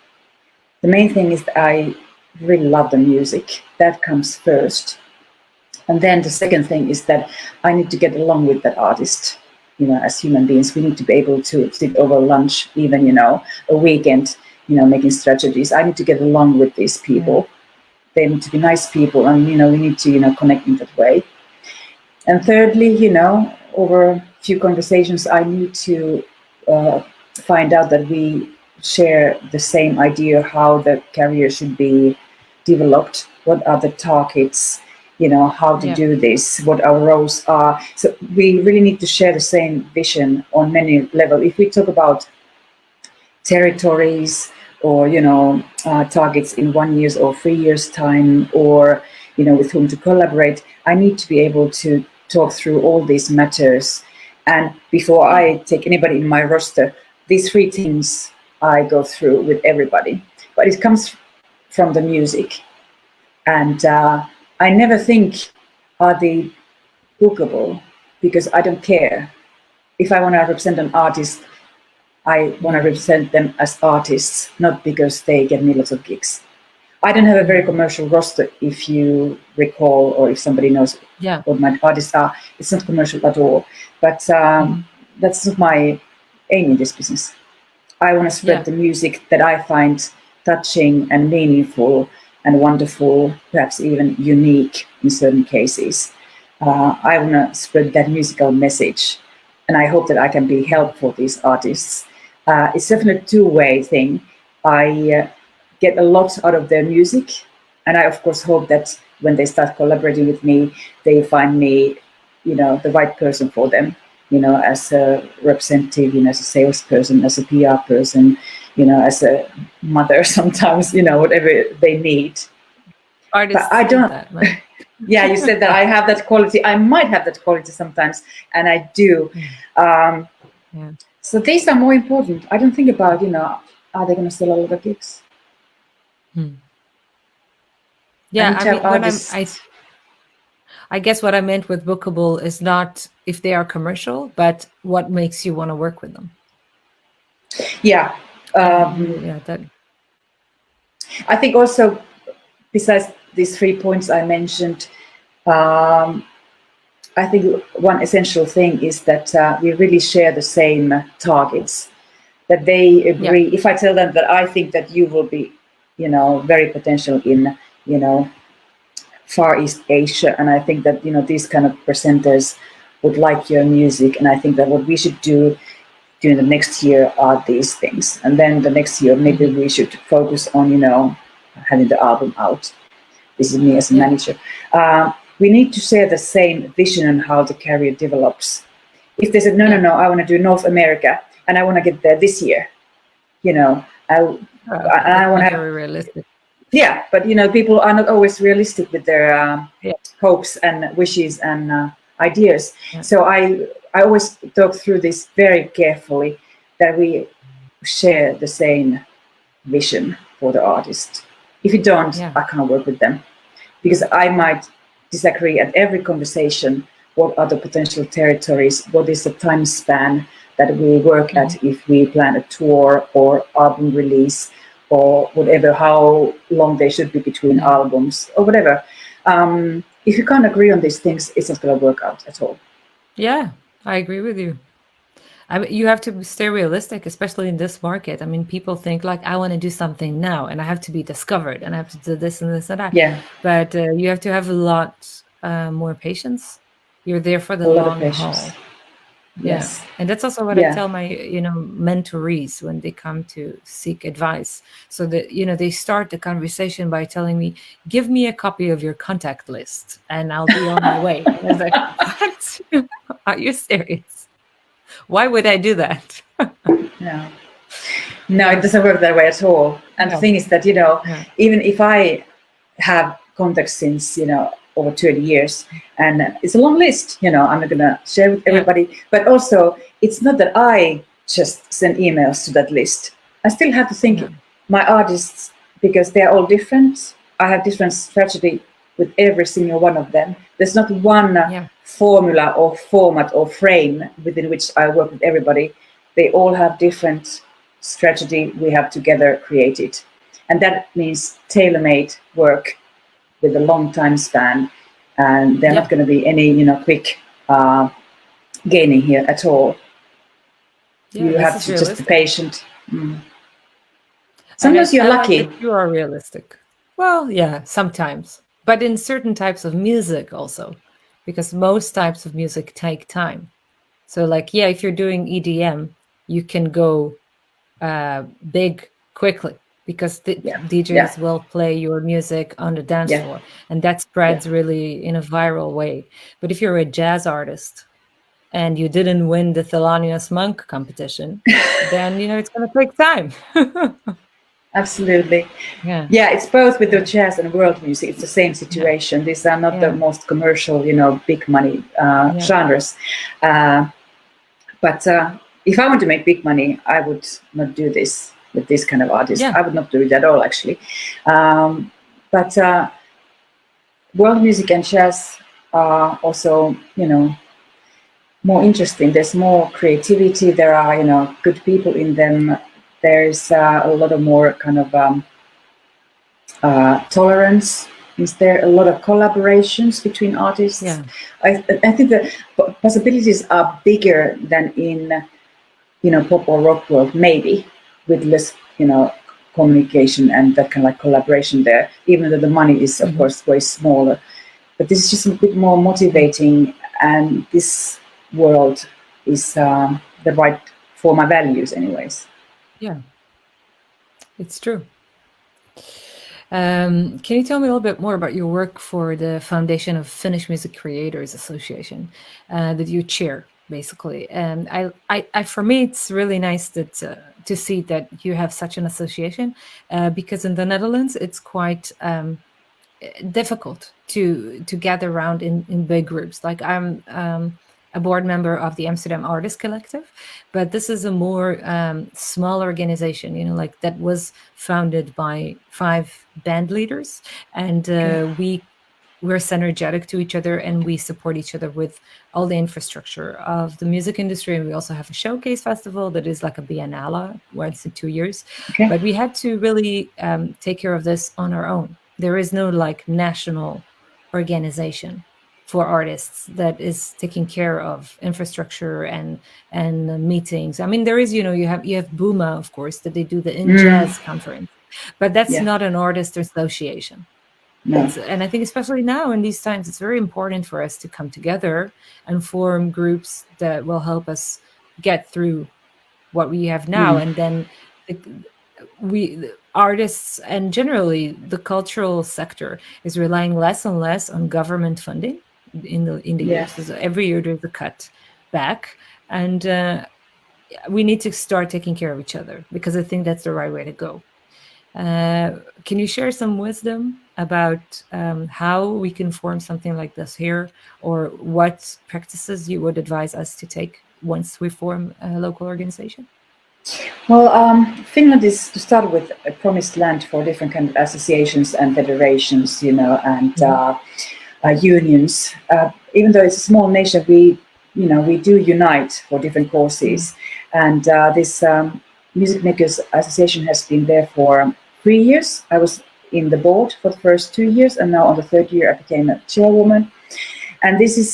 The main thing is that I really love the music. That comes first. And then the second thing is that I need to get along with that artist. You know, as human beings, we need to be able to sit over lunch, even, you know, a weekend, you know, making strategies. I need to get along with these people. They need to be nice people, and, you know, we need to, you know, connect in that way. And thirdly, you know, over a few conversations, I need to find out that we share the same idea how the career should be developed, what are the targets, you know, how to do this, what our roles are. So we really need to share the same vision on many levels. If we talk about territories or, you know, targets in 1 year or 3 years time, or, you know, with whom to collaborate, I need to be able to talk through all these matters. And before I take anybody in my roster, these three things I go through with everybody. But it comes from the music. And I never think, are they bookable? Because I don't care. If I want to represent an artist, I want to represent them as artists, not because they get me lots of gigs. I don't have a very commercial roster, if you recall, or if somebody knows what my artists are. It's not commercial at all. But that's not my aim in this business. I want to spread the music that I find touching and meaningful and wonderful, perhaps even unique in certain cases. I want to spread that musical message, and I hope that I can be helpful to these artists. It's definitely a two-way thing. I get a lot out of their music, and I, of course, hope that when they start collaborating with me, they find me, you know, the right person for them. as a representative, as a salesperson, as a PR person, as a mother sometimes, whatever they need. But Artists I need don't. that, right? Yeah, you said that I have that quality. I might have that quality sometimes, and I do. Um, Yeah. so these are more important. I don't think about, are they going to sell a lot of gigs? I Yeah, need I to have mean, artists. I guess what I meant with bookable is not if they are commercial, but what makes you want to work with them. Yeah. Yeah, that. I think also, besides these 3 points I mentioned, I think one essential thing is that we really share the same targets. That they Yeah. agree. If I tell them that I think that you will be, very potential in, Far East Asia, and I think that these kind of presenters would like your music, and I think that what we should do during the next year are these things, and then the next year maybe we should focus on having the album out. This is me as a manager. We need to share the same vision on how the career develops. If they said no, I want to do North America and I want to get there this year, I That's want not to have. very realistic. Yeah, but people are not always realistic with their Yeah. hopes and wishes and ideas. Yeah. So I always talk through this very carefully, that we share the same vision for the artist. If you don't, Yeah. I can't work with them, because I might disagree at every conversation. What are the potential territories? What is the time span that we work at if we plan a tour or album release or whatever, how long they should be between albums or whatever. If you can't agree on these things, it's not going to work out at all. Yeah, I agree with you. I mean, you have to stay realistic, especially in this market. I mean, people think like, I want to do something now and I have to be discovered and I have to do this and this and that. Yeah. But you have to have a lot more patience. You're there for the A lot of long patience. haul. Yeah. Yes. And that's also what I Yeah. tell my, mentorees when they come to seek advice. So that, they start the conversation by telling me, give me a copy of your contact list and I'll be on my way. And I was like, what? Are you serious? Why would I do that? No. No, it doesn't work that way at all. And the thing is that, even if I have contacts since, over 20 years, and it's a long list, I'm not going to share with everybody, but also it's not that I just send emails to that list. I still have to think my artists, because they're all different. I have different strategy with every single one of them. There's not one formula or format or frame within which I work with everybody. They all have different strategy we have together created. And that means tailor-made work with a long time span. And they're not going to be any, quick gaining here at all. You have to just be patient. Sometimes you're lucky. Like that you are realistic. Well, yeah, sometimes. But in certain types of music also, because most types of music take time. So like, if you're doing EDM, you can go big quickly because the DJs will play your music on the dance floor and that spreads really in a viral way. But if you're a jazz artist and you didn't win the Thelonious Monk competition, then it's going to take time. Absolutely. Yeah, it's both with the jazz and world music. It's the same situation. These are not the most commercial, big money genres. But if I want to make big money, I would not do this with this kind of artist. I would not do it at all, actually. But world music and jazz are also, more interesting. There's more creativity. There are, good people in them. There's a lot of more kind of tolerance. Is there a lot of collaborations between artists? I think the possibilities are bigger than in pop or rock world, maybe with less communication and that kind of like collaboration there, even though the money is of course way smaller. But this is just a bit more motivating, and this world is the right for my values anyways. Yeah, it's true. Can you tell me a little bit more about your work for the Foundation of Finnish Music Creators Association that you chair? basically. And for me, it's really nice that to see that you have such an association, because in the Netherlands, it's quite difficult to gather around in big groups. Like I'm a board member of the Amsterdam Artist Collective, but this is a more small organization, you know, like that was founded by 5 band leaders, and Okay. we're synergetic to each other, and we support each other with all the infrastructure of the music industry. And we also have a showcase festival that is like a biennale once in 2 years. Okay. But we had to really take care of this on our own. There is no like national organization for artists that is taking care of infrastructure and meetings. I mean, there is, you know, you have Buma, of course, that they do the In Mm, Jazz conference, but that's yeah. not an artist association. No. And I think especially now in these times, it's very important for us to come together and form groups that will help us get through what we have now. Mm, And then the, the artists and generally the cultural sector is relying less and less on government funding in the yeah. years. So every year there's a cut back, and we need to start taking care of each other, because I think that's the right way to go. Can you share some wisdom about how we can form something like this here, or what practices you would advise us to take once we form a local organization? Well, Finland is, to start with, a promised land for different kind of associations and federations, you know, and Hmm. unions. Even though it's a small nation, we do unite for different Mm. causes. And this Music Makers Association has been there for 3 years. I was in the board for the first 2 years, and now on the third year, I became a chairwoman. And this is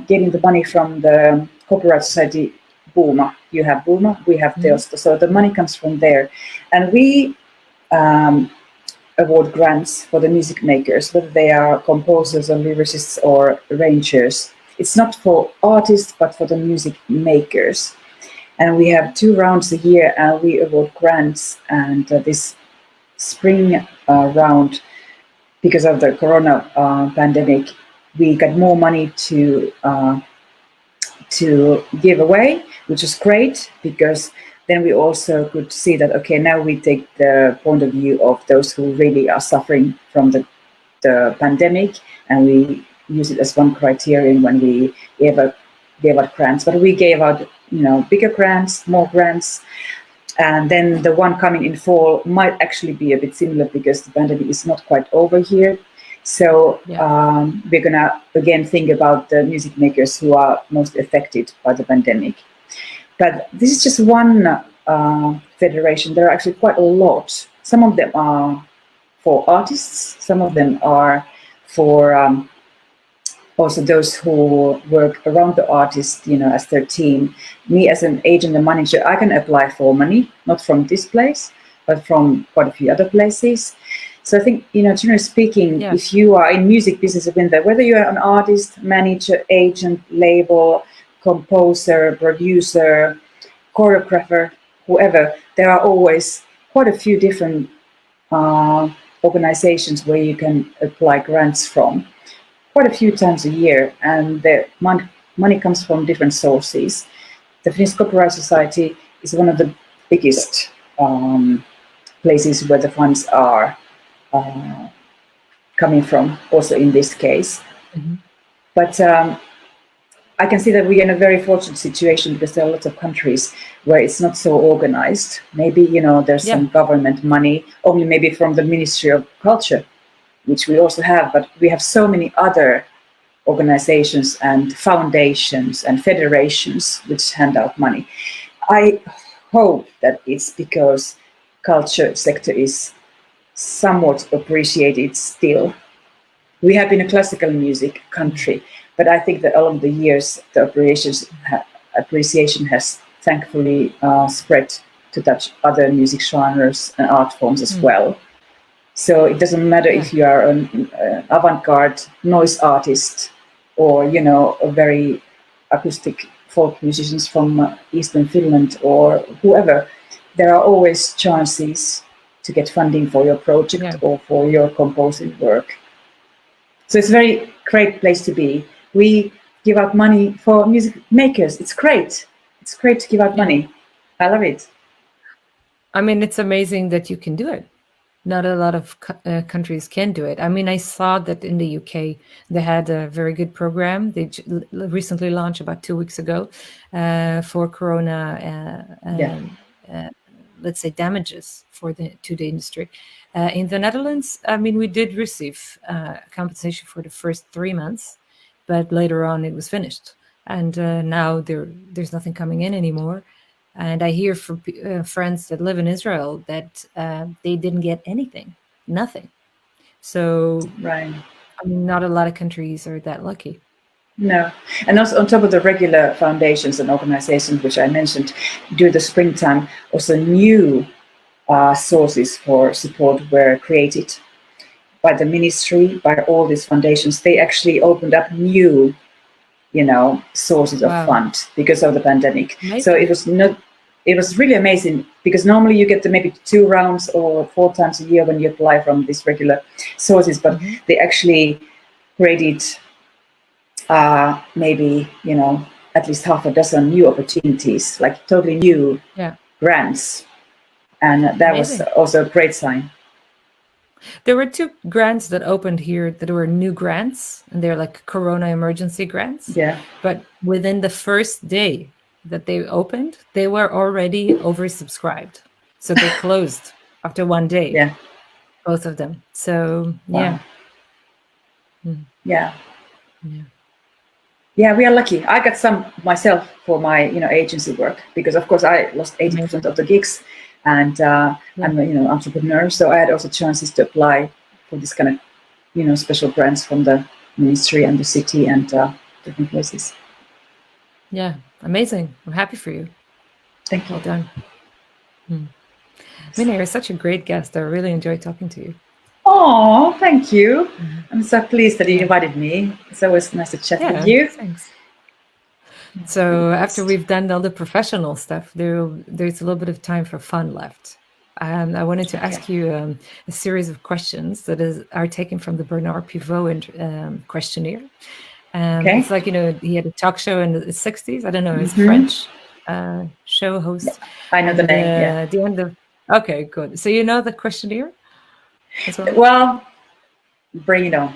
getting the money from the Copyright Society Booma. You have Booma, we have Hmm. Teosto. So the money comes from there. And we um, award grants for the music makers, whether they are composers or lyricists or arrangers. It's not for artists, but for the music makers. And we have 2 rounds a year, and we award grants. And this spring round, because of the corona pandemic, we got more money to give away, which is great, because then we also could see that, okay, now we take the point of view of those who really are suffering from the pandemic, and we use it as one criterion when we ever gave out grants. But we gave out, bigger grants, more grants, and then the one coming in fall might actually be a bit similar, because the pandemic is not quite over here. So Yeah. we're going to again think about the music makers who are most affected by the pandemic. But this is just one federation. There are actually quite a lot. Some of them are for artists, some of them are for also those who work around the artist, as their team. Me as an agent and manager, I can apply for money, not from this place, but from quite a few other places. So I think, generally speaking, Yeah. if you are in music business, whether you are an artist, manager, agent, label, composer, producer, choreographer, whoever, there are always quite a few different organizations where you can apply grants from, quite a few times a year, and the money comes from different sources. The Finnish Copyright Society is one of the biggest places where the funds are coming from, also in this case. Mhm. But I can see that we're in a very fortunate situation, because there are lots of countries where it's not so organized. Maybe, there's Yeah. some government money, only maybe from the Ministry of Culture, which we also have, but we have so many other organizations and foundations and federations which hand out money. I hope that it's because culture sector is somewhat appreciated still. We have been a classical music country, but I think that along the years the appreciation has thankfully spread to touch other music genres and art forms as Mm. well. So it doesn't matter Yeah. if you are an avant-garde noise artist, or a very acoustic folk musicians from Eastern Finland, or whoever. There are always chances to get funding for your project Yeah. or for your composing work. So it's a very great place to be. We give out money for music makers. It's great. It's great to give out money. I love it. I mean, it's amazing that you can do it. Not a lot of countries can do it. I mean, I saw that in the UK they had a very good program. They recently launched about 2 weeks ago for Corona, let's say, damages to the industry. In the Netherlands, I mean, we did receive compensation for the first 3 months, but later on it was finished, and now there's nothing coming in anymore. And I hear from friends that live in Israel that they didn't get anything, nothing. So, Right. I mean, not a lot of countries are that lucky. No. And also on top of the regular foundations and organizations, which I mentioned, during the springtime, also new sources for support were created by the ministry, by all these foundations. They actually opened up new, sources of fund because of the pandemic. Amazing. So it was really amazing, because normally you get maybe 2 rounds or 4 times a year when you apply from these regular sources, but they actually created maybe, at least half a dozen new opportunities, like totally new grants. And that Amazing. was also a great sign. There were 2 grants that opened here that were new grants, and they're like Corona emergency grants. Yeah. But within the first day that they opened, they were already oversubscribed. So they closed after 1 day. Yeah. Both of them. So, yeah. Yeah. Yeah, we are lucky. I got some myself for my, agency work, because of course I lost 80% of the gigs, and I'm an entrepreneur, so I had also chances to apply for this kind of, special grants from the ministry and the city and different places. Yeah, amazing. I'm happy for you. Thank you. Well done. Minna, you're such a great guest. I really enjoyed talking to you. Oh, thank you. I'm so pleased that you invited me. It's always nice to chat with you. Thanks. So after we've done all the professional stuff, there's a little bit of time for fun left. I wanted to ask you a series of questions that are taken from the Bernard Pivot questionnaire. It's like, he had a talk show in the 60s. I don't know, he's a French show host. I know the name, yeah. At the end of, okay, good. So you know the questionnaire as well? Well, bring it on.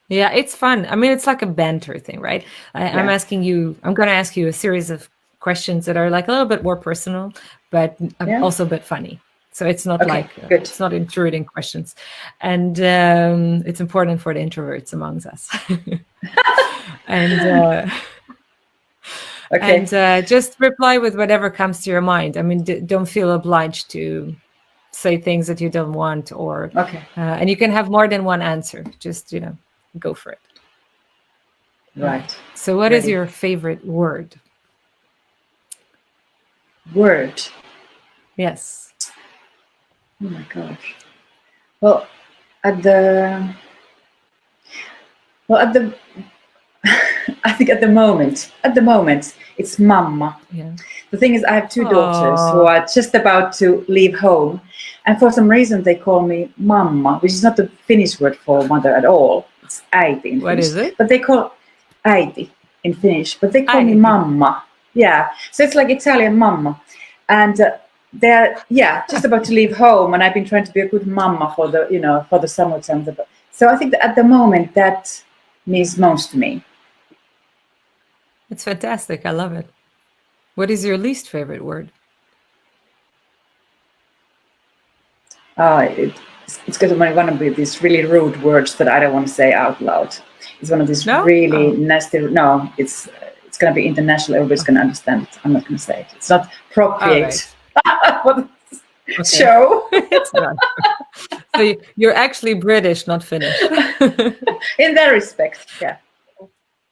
Yeah, it's fun. I mean, it's like a banter thing, right? I'm going to ask you a series of questions that are like a little bit more personal, but also a bit funny. So it's not it's not intruding questions. And it's important for the introverts amongst us. And just reply with whatever comes to your mind. I mean, don't feel obliged to say things that you don't want, or and you can have more than one answer. Just, go for it. Right. So what is your favorite word? Word? Yes. Oh my gosh. Well, at the I think at the moment it's mama. Yeah. The thing is, I have 2 daughters who are just about to leave home, and for some reason they call me mamma, which is not the Finnish word for mother at all. It's äiti in Finnish. What is it? But they call äiti in Finnish, but they call me mamma. Yeah, so it's like Italian mamma, and they're just about to leave home, and I've been trying to be a good mamma for the summertime. So I think that at the moment that means most to me. It's fantastic. I love it. What is your least favorite word? It's got one of these really rude words that I don't want to say out loud. It's one of these really nasty. No, it's going to be international. Everybody's going to understand it. I'm not going to say it. It's not appropriate for the show. It's not. So you're actually British, not Finnish. In that respect, yeah.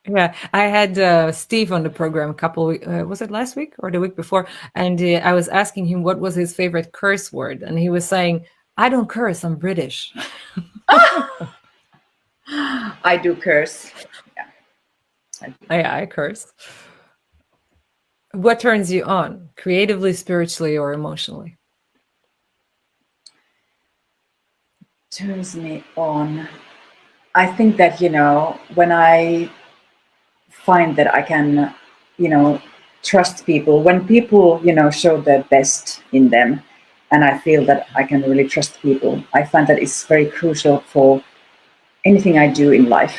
Yeah, I had Steve on the program a couple was it last week or the week before? And I was asking him what was his favorite curse word. And he was saying, I don't curse, I'm British. I do curse. Yeah, I curse. What turns you on, creatively, spiritually, or emotionally? Turns me on. I think that, when I find that I can, trust people. When people, show their best in them, and I feel that I can really trust people, I find that it's very crucial for anything I do in life.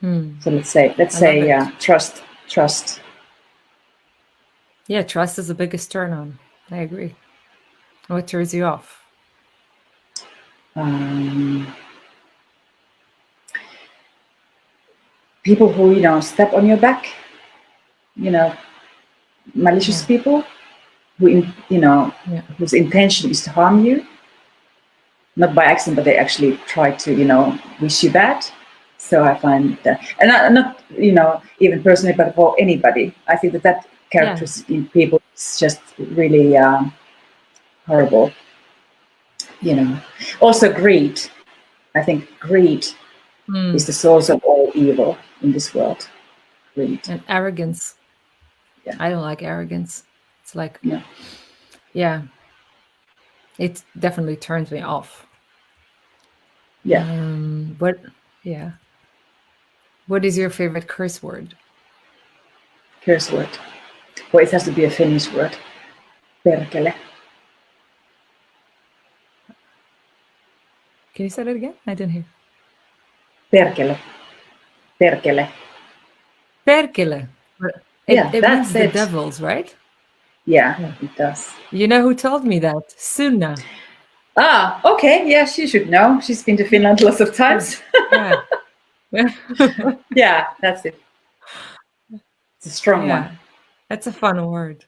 So let's say, it. trust. Yeah, trust is the biggest turn on. I agree. What turns you off? People who, step on your back, malicious people who, whose intention is to harm you, not by accident, but they actually try to, wish you bad. So I find that, and not, even personally, but for anybody, I think that characteristic in people is just really horrible. Also greed. I think greed is the source of all evil in this world. Greed. And arrogance. Yeah. I don't like arrogance. It's like, yeah, it definitely turns me off. Yeah. What is your favorite curse word? Curse word. Well, it has to be a Finnish word. Perkele. Can you say that again? I didn't hear. Perkele. Perkele. Perkele. It means the devils, right? Yeah, it does. You know who told me that? Sunna. Ah, okay. Yeah, she should know. She's been to Finland lots of times. Yeah. Yeah, that's it. It's a strong one. That's a fun word.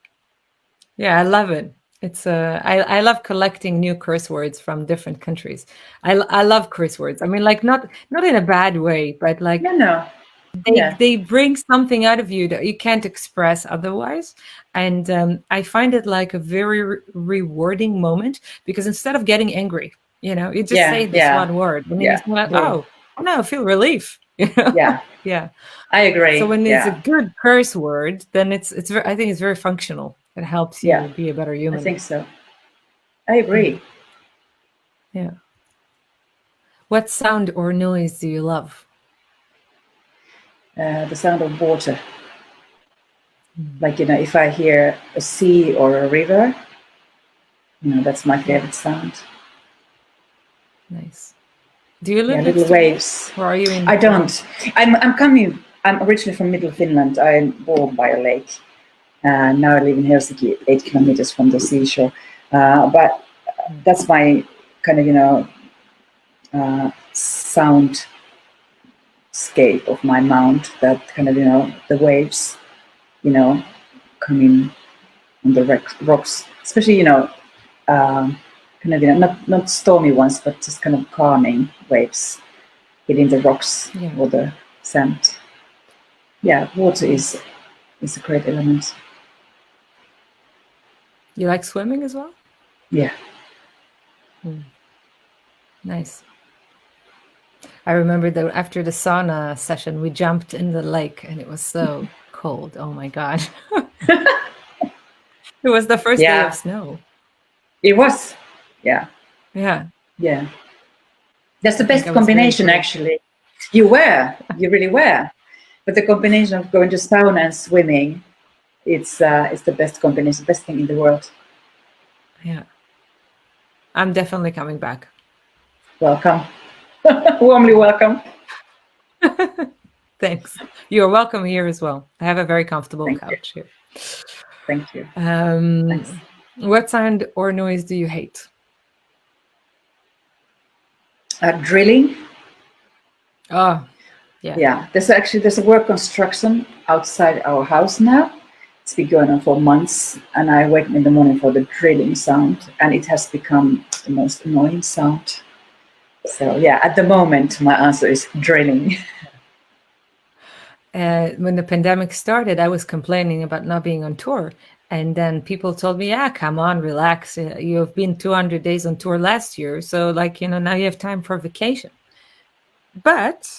Yeah, I love it. It's I love collecting new curse words from different countries. I love curse words. I mean, like not in a bad way, but like they bring something out of you that you can't express otherwise. And I find it like a very rewarding moment, because instead of getting angry, you just say this one word, and then you feel like, oh no, I feel relief. Yeah. I agree. So when it's a good curse word, then it's I think it's very functional. It helps you be a better human. I think so. I agree. Yeah. What sound or noise do you love? The sound of water. Like, if I hear a sea or a river, that's my favorite sound. Nice. Do you live little waves? Or are you in? I don't. I'm originally from Middle Finland. I'm born by a lake. Now I live in Helsinki, 8 kilometers from the seashore. But that's my kind of, soundscape of my mount. That kind of, the waves, coming on the rocks, especially, kind of, not stormy ones, but just kind of calming waves hitting the rocks or the sand. Yeah, water is a great element. You like swimming as well? Yeah. Nice. I remember that after the sauna session, we jumped in the lake, and it was so cold. Oh my God. It was the first day of snow. It was. Yeah. Yeah. Yeah. That's the best combination, actually. You really were. But the combination of going to sauna and swimming, it's the best combination, best thing in the world. Yeah. I'm definitely coming back. Welcome. Warmly welcome. Thanks. You're welcome here as well. I have a very comfortable couch here. Thank you. What sound or noise do you hate? Drilling. Oh, yeah. Yeah. There's a work construction outside our house now. It's been going on for months, and I wake up in the morning for the drilling sound, and it has become the most annoying sound. So yeah, at the moment, my answer is drilling. When the pandemic started, I was complaining about not being on tour. And then people told me, yeah, come on, relax. You have been 200 days on tour last year. So now you have time for vacation. But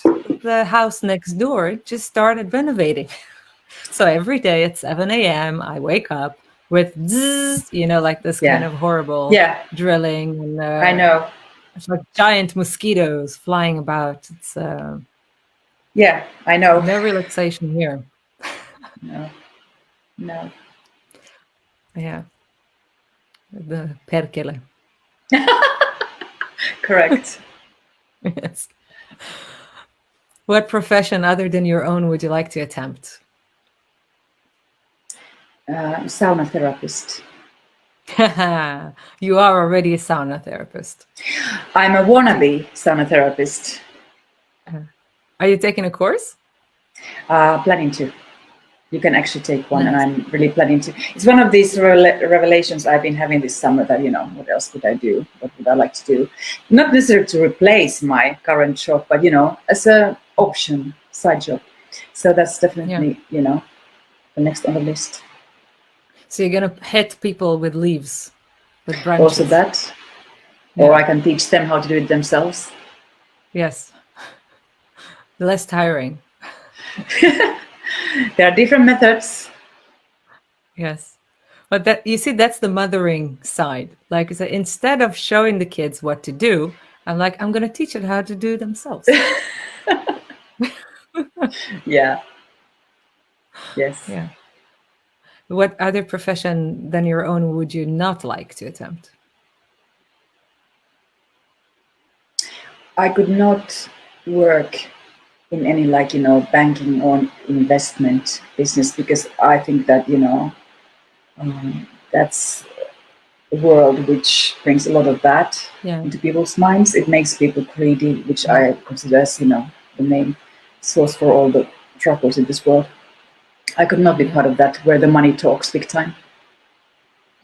the house next door just started renovating. So every day at 7 a.m., I wake up with zzz, like this kind of horrible drilling. And, I know. it's like giant mosquitoes flying about. Yeah, I know. No relaxation here. No, no. Yeah, the perkele. Correct. Yes. What profession other than your own would you like to attempt? Sauna therapist. You are already a sauna therapist. I'm a wannabe sauna therapist. Are you taking a course? Planning to. You can actually take one, and Nice. I'm really planning to. It's one of these revelations I've been having this summer that, what else could I do? What would I like to do? Not necessarily to replace my current job, but, as a option, side job. So that's Yeah. definitely, the next on the list. So you're gonna hit people with leaves, with Also branches. that, or Yeah. I can teach them how to do it themselves. Yes. Less tiring. There are different methods. Yes. But that you see, that's the mothering side. Like I said, instead of showing the kids what to do, I'm like, I'm gonna teach them how to do themselves. Yeah. Yes. Yeah. What other profession than your own would you not like to attempt? I could not work in any banking or investment business, because I think that that's a world which brings a lot of bad Yeah. into people's minds. It makes people greedy, which I consider as the main source for all the troubles in this world. I could not be part of that, where the money talks big time.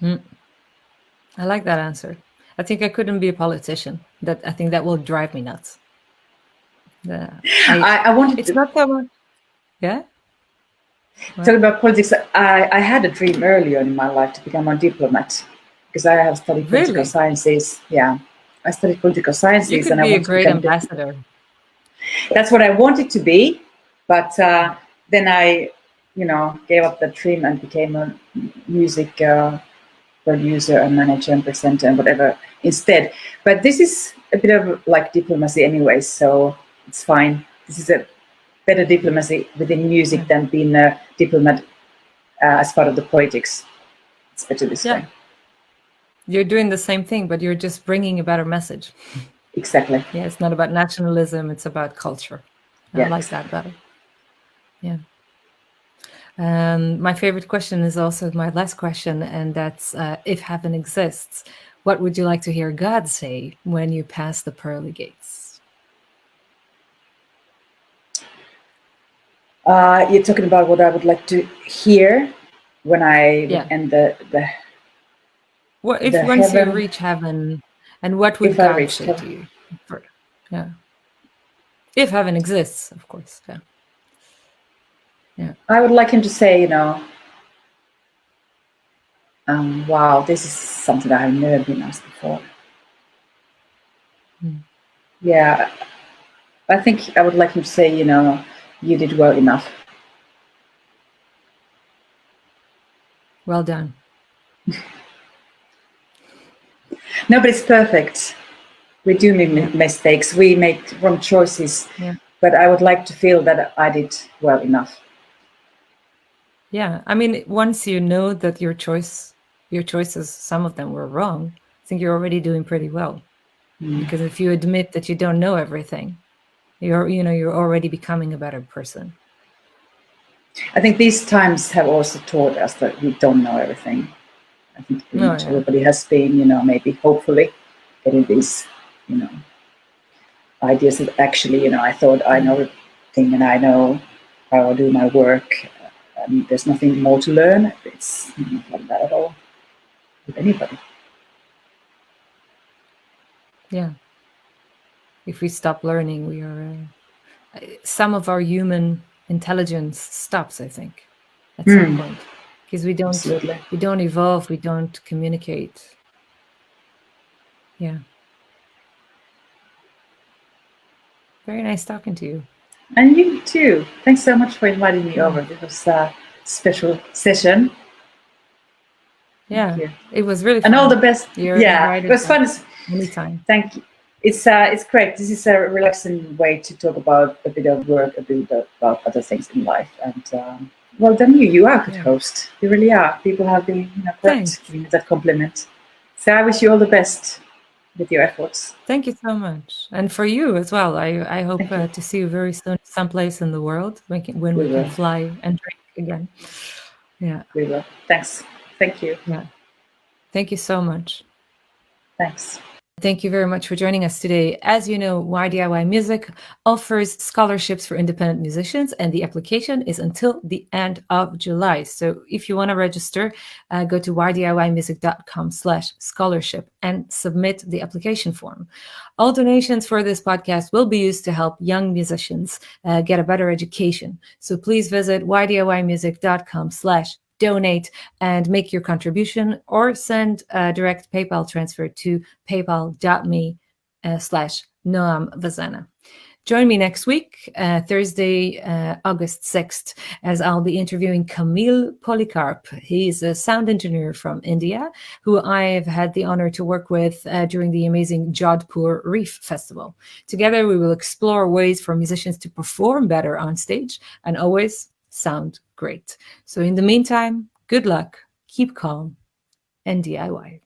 I like that answer. I think I couldn't be a politician. That I think that will drive me nuts. I wanted It's to not so much. Yeah. talk about politics. I had a dream earlier in my life to become a diplomat, because I have studied political Really? sciences. Yeah, I studied political You sciences, could and I be a want to great become ambassador. That's what I wanted to be, but then I, gave up that dream and became a music producer and manager and presenter and whatever instead. But this is a bit of like diplomacy anyway, so it's fine. This is a better diplomacy within music than being a diplomat as part of the politics. It's better this Yeah. way. You're doing the same thing, but you're just bringing a better message. Exactly. Yeah, it's not about nationalism, it's about culture. I Yeah. like that better. Yeah. My favorite question is also my last question, and that's if heaven exists, what would you like to hear God say when you pass the pearly gates? You're talking about what I would like to hear when I would Yeah. end the What if the once you heaven. reach heaven, and what would If I God reached say heaven. to you? Yeah. If heaven exists, of course. Yeah. Yeah. I would like him to say, wow, this is something that I've never been asked before. Yeah, I think I would like him to say, you did well enough. Well done. Nobody's perfect. We do make mistakes. We make wrong choices. Yeah. But I would like to feel that I did well enough. Yeah. I mean, once you know that your choices, some of them were wrong, I think you're already doing pretty well. Because if you admit that you don't know everything, you're already becoming a better person. I think these times have also taught us that we don't know everything. I think pretty much everybody has been, maybe hopefully getting these, ideas that actually, I thought I know everything and I know how I do my work. There's nothing more to learn. It's not like that at all with anybody. Yeah. If we stop learning, we are some of our human intelligence stops, I think, at some point, because we Absolutely. don't evolve, we don't communicate. Yeah. Very nice talking to you. And you too. Thanks so much for inviting me over. This was a special session. Yeah, Thank you. it was really fun. And all the best. You're Yeah, it invited was fun. anytime. Thank you. It's great. This is a relaxing way to talk about a bit of work, a bit about other things in life. And well done, you are a good Yeah. host. You really are. People have been Thanks. correct giving you that compliment. So I wish you all the best with your efforts. Thank you so much. And for you as well. I hope Thank you. to see you very soon someplace in the world when We we can will. fly and drink again. Yeah. We will. Thanks. Thank you. Yeah. Thank you so much. Thanks. Thank you very much for joining us today. As you know, YDIY Music offers scholarships for independent musicians, and the application is until the end of July. So if you want to register, go to ydiymusic.com/scholarship and submit the application form. All donations for this podcast will be used to help young musicians get a better education. So please visit ydiymusic.com/donate and make your contribution, or send a direct PayPal transfer to paypal.me/Noam Vazana. Join me next week, Thursday, August 6th, as I'll be interviewing Camille Polycarp. He's a sound engineer from India, who I've had the honor to work with during the amazing Jodhpur Reef Festival. Together, we will explore ways for musicians to perform better on stage and always sound great. So in the meantime, good luck, keep calm, and DIY.